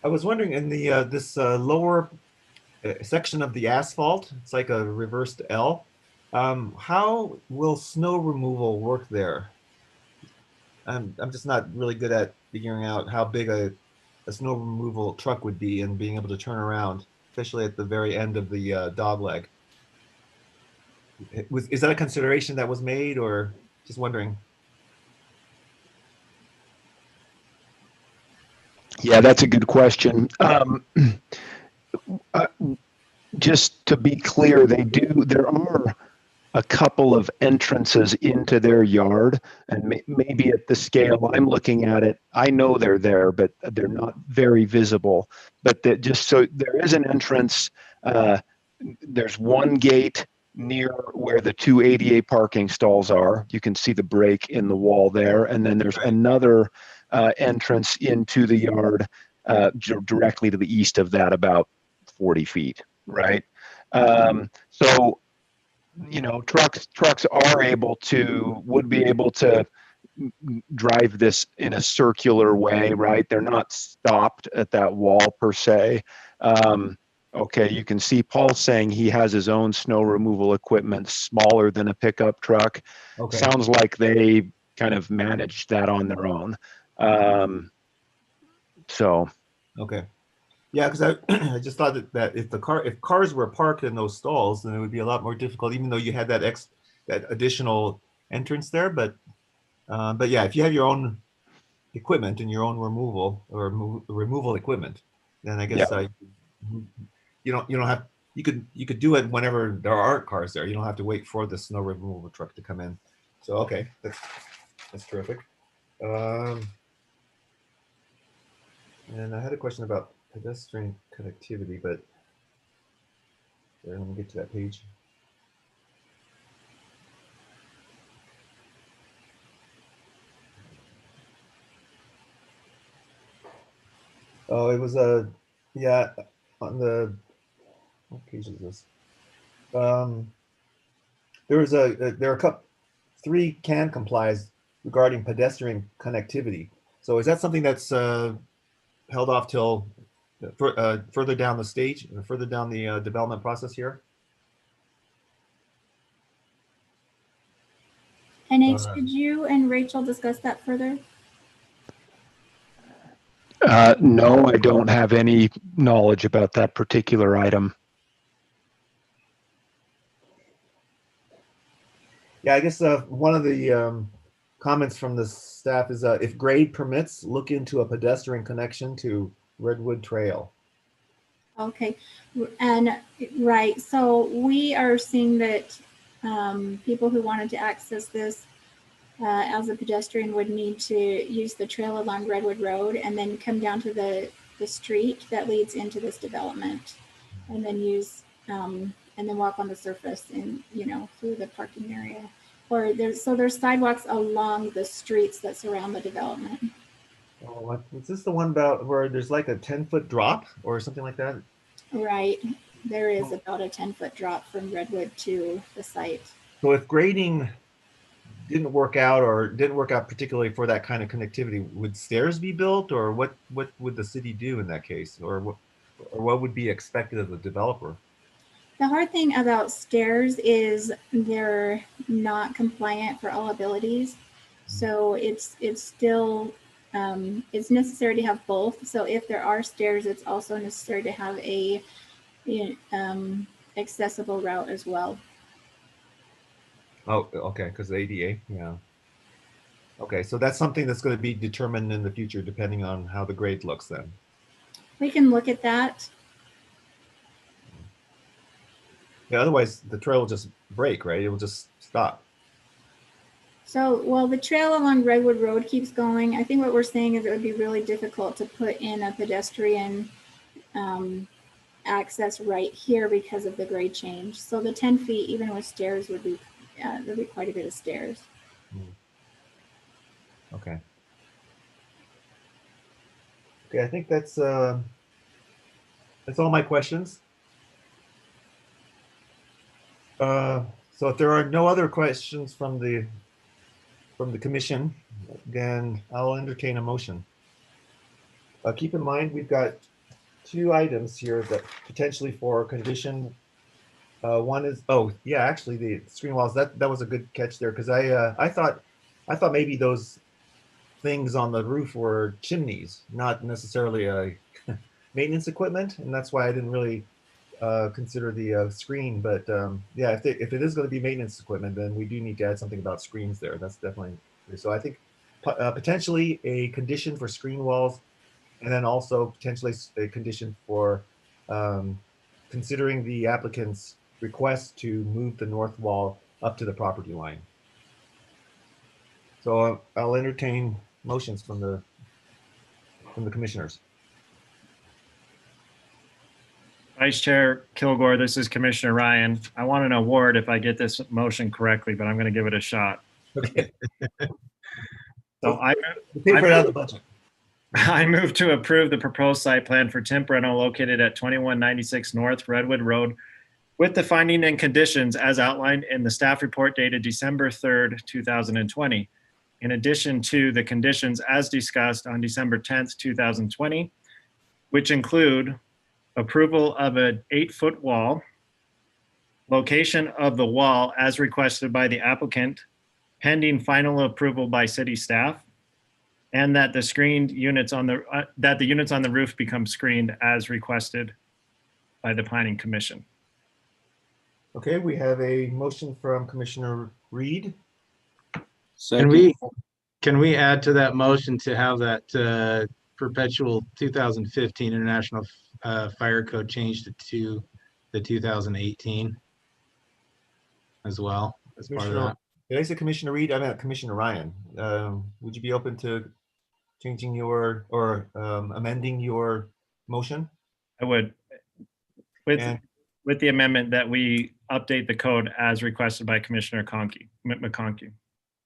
I was wondering in the this lower section of the asphalt, it's like a reversed L. How will snow removal work there? I'm just not really good at figuring out how big a snow removal truck would be and being able to turn around, especially at the very end of the dog leg. Is that a consideration that was made, or just wondering? Yeah, that's a good question. Just to be clear, there are a couple of entrances into their yard, and maybe at the scale I'm looking at it, I know they're there, but they're not very visible. But just so there is an entrance, there's one gate near where the two ADA parking stalls are. You can see the break in the wall there, and then there's another entrance into the yard directly to the east of that, about 40 feet, right? So, trucks would be able to drive this in a circular way, right? They're not stopped at that wall per se. Okay, you can see Paul saying he has his own snow removal equipment smaller than a pickup truck. Okay. Sounds like they kind of manage that on their own. So, Okay. Yeah, because I, I just thought that if cars were parked in those stalls, then it would be a lot more difficult, even though you had that additional entrance there. But yeah, if you have your own equipment and your own removal or removal equipment, then I guess you don't have you could do it whenever there aren't cars there. You don't have to wait for the snow removal truck to come in. So okay, that's terrific. And I had a question about pedestrian connectivity, but let me get to that page. Oh, it was yeah, on the, what page is this? There was there are a couple, 3 can complies regarding pedestrian connectivity. So is that something that's held off till further down the stage, further down the development process here? NH, did you and Rachel discuss that further? no, I don't have any knowledge about that particular item. Yeah, I guess one of the comments from the staff is if grade permits, look into a pedestrian connection to Redwood Trail. Okay, and right, so we are seeing that people who wanted to access this as a pedestrian would need to use the trail along Redwood Road and then come down to the street that leads into this development, and then use and then walk on the surface and through the parking area. Or there's sidewalks along the streets that surround the development. Oh, is this the one about where there's like a 10-foot drop or something like that? Right, there is about a 10-foot drop from Redwood to the site. So if grading didn't work out or didn't work out particularly for that kind of connectivity, would stairs be built, or what would the city do in that case, or what would be expected of the developer? The hard thing about stairs is they're not compliant for all abilities. So it's still, it's necessary to have both. So if there are stairs, it's also necessary to have a accessible route as well. Oh, okay, because the ADA, yeah. Okay, so that's something that's going to be determined in the future depending on how the grade looks then. We can look at that. Yeah, otherwise the trail will just break, right? It will just stop. So, well, the trail along Redwood Road keeps going. I think what we're saying is it would be really difficult to put in a pedestrian access right here because of the grade change. So the 10 feet, even with stairs, would be there'd be quite a bit of stairs. Okay. Okay, I think that's all my questions. So if there are no other questions from the commission, then I'll entertain a motion. Keep in mind, we've got 2 items here that potentially for condition. One is, oh yeah, actually the screen walls, that was a good catch there, because I thought maybe those things on the roof were chimneys, not necessarily a maintenance equipment, and that's why I didn't really consider the screen. But yeah, if it is going to be maintenance equipment, then we do need to add something about screens there. That's definitely so. I think potentially a condition for screen walls, and then also potentially a condition for considering the applicant's request to move the north wall up to the property line. So I'll entertain motions from the commissioners. Vice Chair Kilgore, this is Commissioner Ryan. I want an award if I get this motion correctly, but I'm going to give it a shot. Okay. So pay for it out of the budget. I move to approve the proposed site plan for Tim Breno located at 2196 North Redwood Road with the finding and conditions as outlined in the staff report dated December 3rd, 2020. In addition to the conditions as discussed on December 10th, 2020, which include approval of an 8-foot wall, location of the wall as requested by the applicant pending final approval by city staff, and that the screened units on the, that the units on the roof become screened as requested by the Planning Commission. Okay, we have a motion from Commissioner Reed. Second. Can we add to that motion to have that perpetual 2015 International Fire Code changed to the 2018 as well as part of Commissioner, that? did I say Commissioner Reed? I meant Commissioner Ryan. Would you be open to changing your or amending your motion? I would, with, And- with the amendment that we update the code as requested by Commissioner McConkey.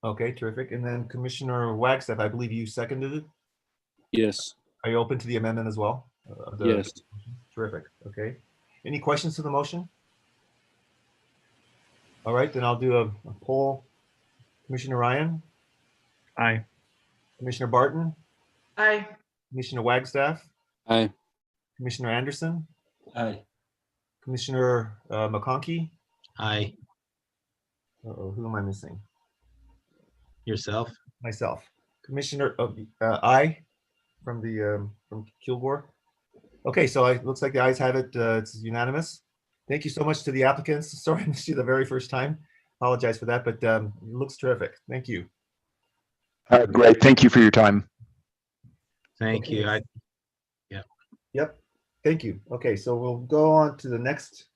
Okay, terrific. And then Commissioner Wagstaff, I believe you seconded it. Yes. Are you open to the amendment as well? Yes. Terrific. Okay. Any questions to the motion? All right, then I'll do a poll. Commissioner Ryan, Aye. Commissioner Barton, Aye. Commissioner Wagstaff, Aye. Commissioner Anderson, Aye. Commissioner McConkey. Aye. Uh-oh, who am I missing? Yourself? Myself. Commissioner I from the from Kilgore. Okay, so it looks like the ayes have it. It's unanimous. Thank you so much to the applicants. Sorry I missed you the very first time. Apologize for that, but it looks terrific. Thank you. Great. Thank you for your time. Thank Okay. you. Yep. Thank you. Okay, so we'll go on to the next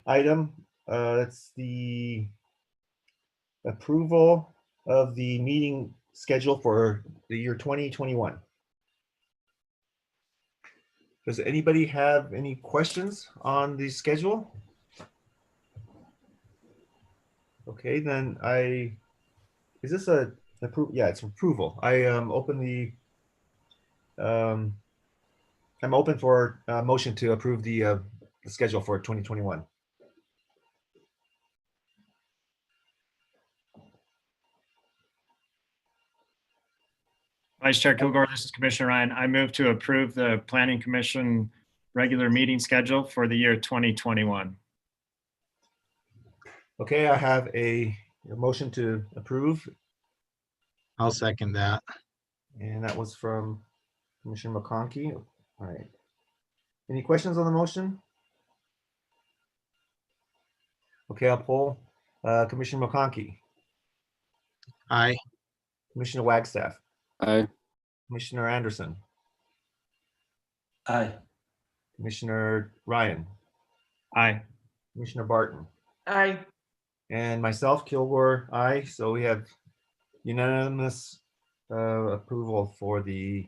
item. That's the approval of the meeting schedule for the year 2021. Does anybody have any questions on the schedule? Okay, then is this a approval? Yeah, it's approval. I open the I'm open for a motion to approve the schedule for 2021. Vice Chair Kilgore, this is Commissioner Ryan. I move to approve the Planning Commission regular meeting schedule for the year 2021. Okay, I have a motion to approve, I'll second that. and that was from Commissioner McConkey. All right. Any questions on the motion? Okay, I'll poll. Commissioner McConkey, Aye. Commissioner Wagstaff, Aye. Commissioner Anderson, Aye. Commissioner Ryan, Aye. Commissioner Barton, Aye. and myself, Kilgore, aye. So we have unanimous approval for the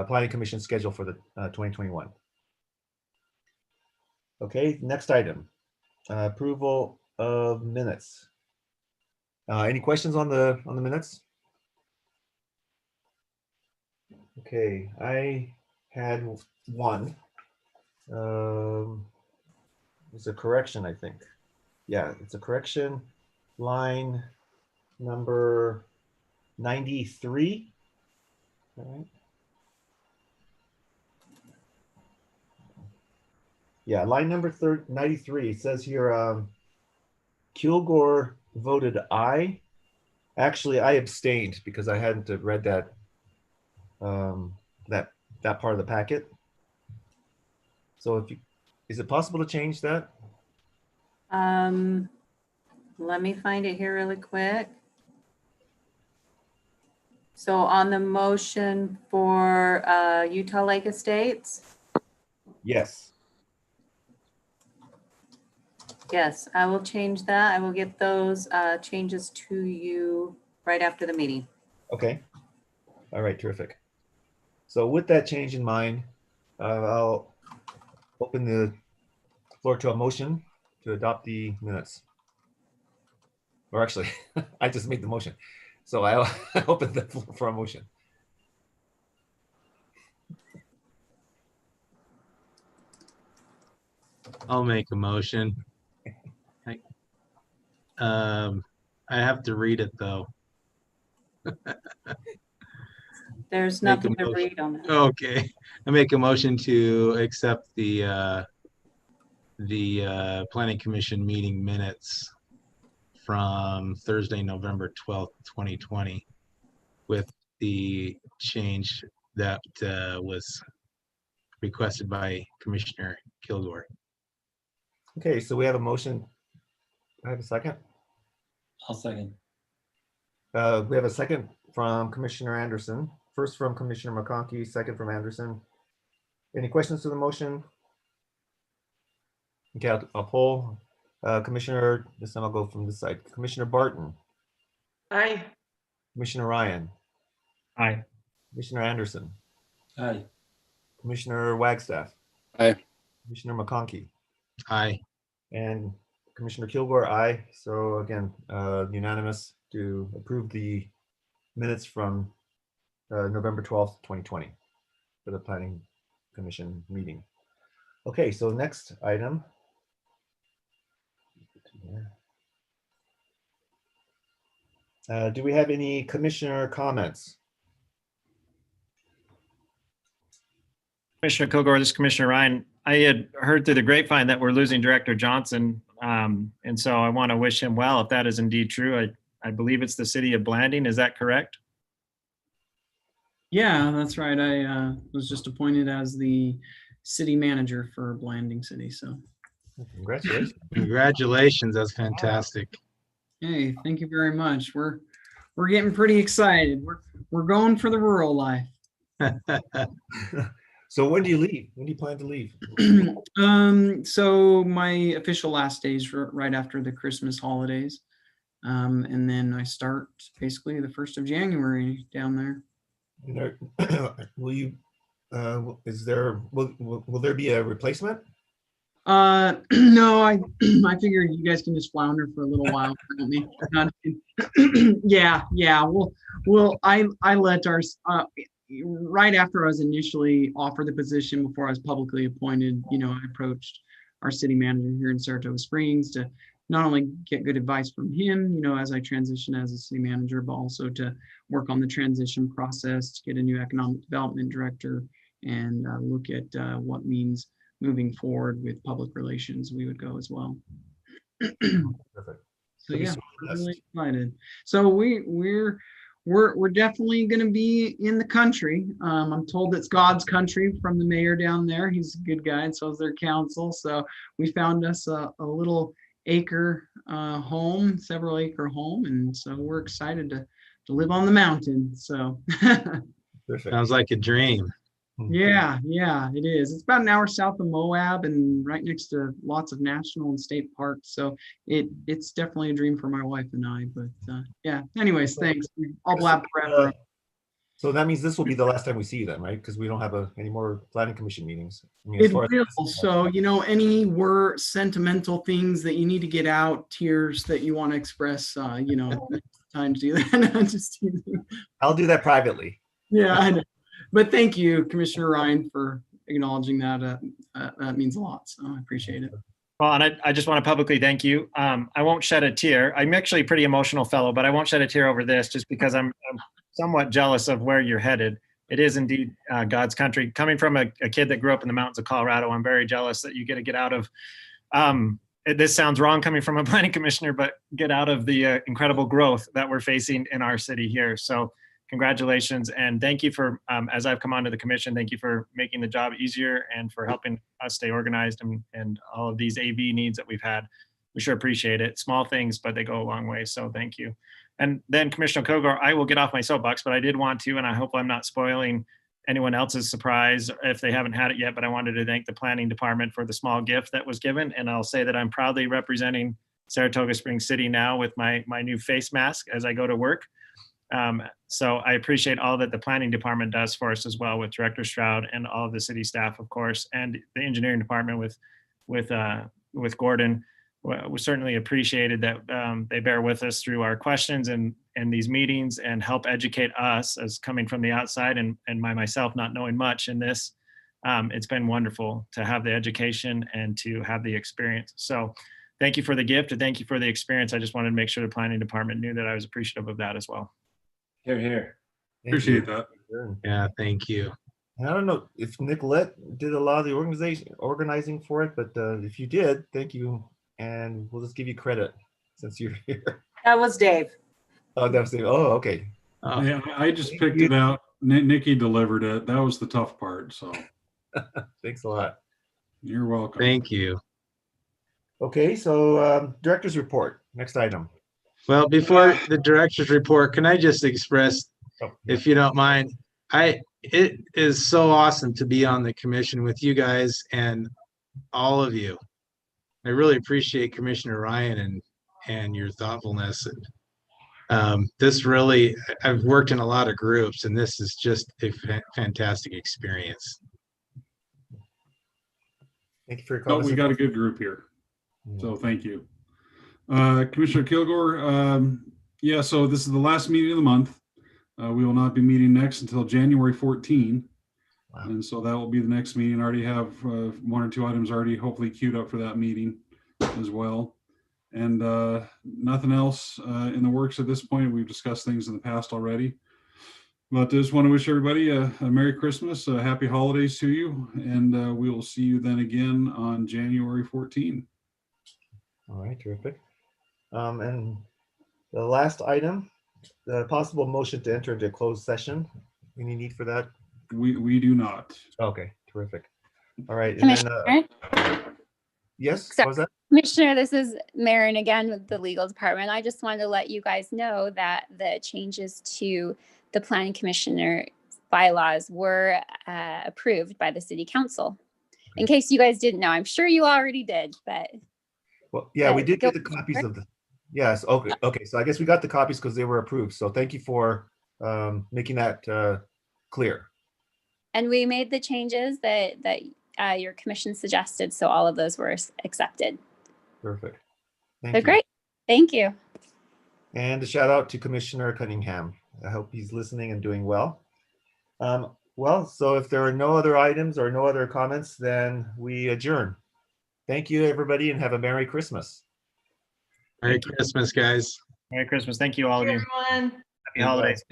Planning Commission schedule for the 2021. Okay, next item, approval of minutes. Any questions on the minutes? Okay, I had one. It's a correction, I think. Yeah, it's a correction. Line number 93. All right. Yeah, line number 93. It says here, Kilgore voted aye. Actually, I abstained because I hadn't read that that part of the packet. So if you, is it possible to change that? Let me find it here really quick. So on the motion for Utah Lake Estates, Yes. yes, I will change that. I will get those changes to you right after the meeting. Okay. All right, terrific. So with that change in mind, I'll open the floor to a motion to adopt the minutes. Or actually, I just made the motion. So I'll open the floor for a motion. I'll make a motion. I have to read it though. There's Make a nothing to motion. read on that. Okay, I make a motion to accept the Planning Commission meeting minutes from Thursday, November 12th, 2020, with the change that was requested by Commissioner Kilgore. Okay, so we have a motion. I have a second. I'll second. We have a second from Commissioner Anderson. First from Commissioner McConkey, second from Anderson. Any questions to the motion? Okay, I'll poll. Commissioner, this time I'll go from this side. Commissioner Barton, Aye. Commissioner Ryan, Aye. Commissioner Anderson, Aye. Commissioner Wagstaff, Aye. Commissioner McConkey, Aye. and Commissioner Kilgore, aye. So again, unanimous to approve the minutes from November 12th, 2020 for the Planning Commission meeting. Okay, so next item. Do we have any commissioner comments? Commissioner Kilgore, this is Commissioner Ryan. I had heard through the grapevine that we're losing Director Johnson. And so I want to wish him well, if that is indeed true. I believe it's the city of Blanding. Is that correct? Yeah, that's right. I was just appointed as the city manager for Blanding City. So, Congratulations. Congratulations. That's fantastic. hey, thank you very much. We're getting pretty excited. We're going for the rural life. So when do you leave? When do you plan to leave? So my official last day is right after the Christmas holidays. And then I start basically the 1st of January down there. Will you, will there be a replacement? No, I figured you guys can just flounder for a little while without me. Yeah. I let our, right after I was initially offered the position, before I was publicly appointed, I approached our city manager here in Saratoga Springs to not only get good advice from him, as I transition as a city manager, but also to work on the transition process, to get a new economic development director, and look at what means moving forward with public relations. We would go as well. Perfect. So yeah, I'm really excited. So we're definitely going to be in the country. I'm told it's God's country from the mayor down there. He's a good guy, and so is their council. So we found us a little acre home, several acre home, and so we're excited to live on the mountain. So Sounds like a dream. yeah, it is. It's about an hour south of Moab and right next to lots of national and state parks. So it's definitely a dream for my wife and I. But yeah, anyways, thanks. I'll blab forever. So that means this will be the last time we see you then, right? Because we don't have any more planning commission meetings. I mean, It will. So, any sentimental things that you need to get out, tears that you want to express, time to do that. Not just teasing. I'll do that privately. Yeah, I know. But thank you, Commissioner Ryan, for acknowledging that. That means a lot. So I appreciate it. Well, and I just want to publicly thank you. I won't shed a tear. I'm actually a pretty emotional fellow, but I won't shed a tear over this just because I'm somewhat jealous of where you're headed. It is indeed God's country. Coming from a kid that grew up in the mountains of Colorado, I'm very jealous that you get to get out of, this sounds wrong coming from a planning commissioner, but get out of the incredible growth that we're facing in our city here. So congratulations. And thank you for, as I've come onto the commission, thank you for making the job easier and for helping us stay organized and all of these AV needs that we've had. We sure appreciate it. Small things, but they go a long way. So thank you. And then Commissioner Kilgore, I will get off my soapbox, but I did want to, and I hope I'm not spoiling anyone else's surprise if they haven't had it yet, but I wanted to thank the planning department for the small gift that was given. And I'll say that I'm proudly representing Saratoga Springs City now with my new face mask as I go to work. So I appreciate all that the planning department does for us as well, with Director Stroud and all of the city staff, of course, and the engineering department with Gordon. We certainly appreciated that they bear with us through our questions and these meetings and help educate us as coming from the outside and myself not knowing much in this. It's been wonderful to have the education and to have the experience. So thank you for the gift and thank you for the experience. I just wanted to make sure the planning department knew that I was appreciative of that as well. Here, here. Appreciate that. Yeah, thank you. And I don't know if Nicolette did a lot of the organizing for it, but if you did, thank you. And we'll just give you credit. since you're here. That was Dave. Oh, that's the, oh, okay. Yeah, I just Thank picked you. it out. Nikki delivered it. That was the tough part. So Thanks a lot. you're welcome. Thank you. Okay, so director's report, next item. Well, before the director's report, can I just express, Oh, yeah. if you don't mind, it is so awesome to be on the commission with you guys and all of you. I really appreciate Commissioner Ryan and your thoughtfulness. This really, I've worked in a lot of groups, and this is just a fantastic experience. Thank you for your No, comments. we got a good group here. So thank you. Commissioner Kilgore, yeah, so this is the last meeting of the month. We will not be meeting next until January 14. Wow. And so that will be the next meeting. I already have one or two items already hopefully queued up for that meeting as well. And nothing else in the works at this point. We've discussed things in the past already. But I just want to wish everybody a Merry Christmas, Happy Holidays to you. And we will see you then again on January 14. All right, terrific. And the last item, the possible motion to enter into a closed session. Any need for that? We do not. Okay, terrific. All right, and then Commissioner? yes, Sorry. what was that? Commissioner, this is Marin again with the legal department. I just wanted to let you guys know that the changes to the planning commissioner bylaws were approved by the city council. In case you guys didn't know, I'm sure you already did, but. Well, yeah, we did go get the copies of the, yes, okay, okay. So I guess we got the copies because they were approved. So thank you for making that clear. And we made the changes that your commission suggested, so all of those were accepted. Perfect. Thank They're you. great. Thank you. And a shout out to Commissioner Cunningham. I hope he's listening and doing well. Well, so if there are no other items or no other comments, then we adjourn. Thank you, everybody, and have a Merry Christmas. Merry Christmas, guys. Merry Christmas. Thank you, all of you. Everyone. Happy holidays.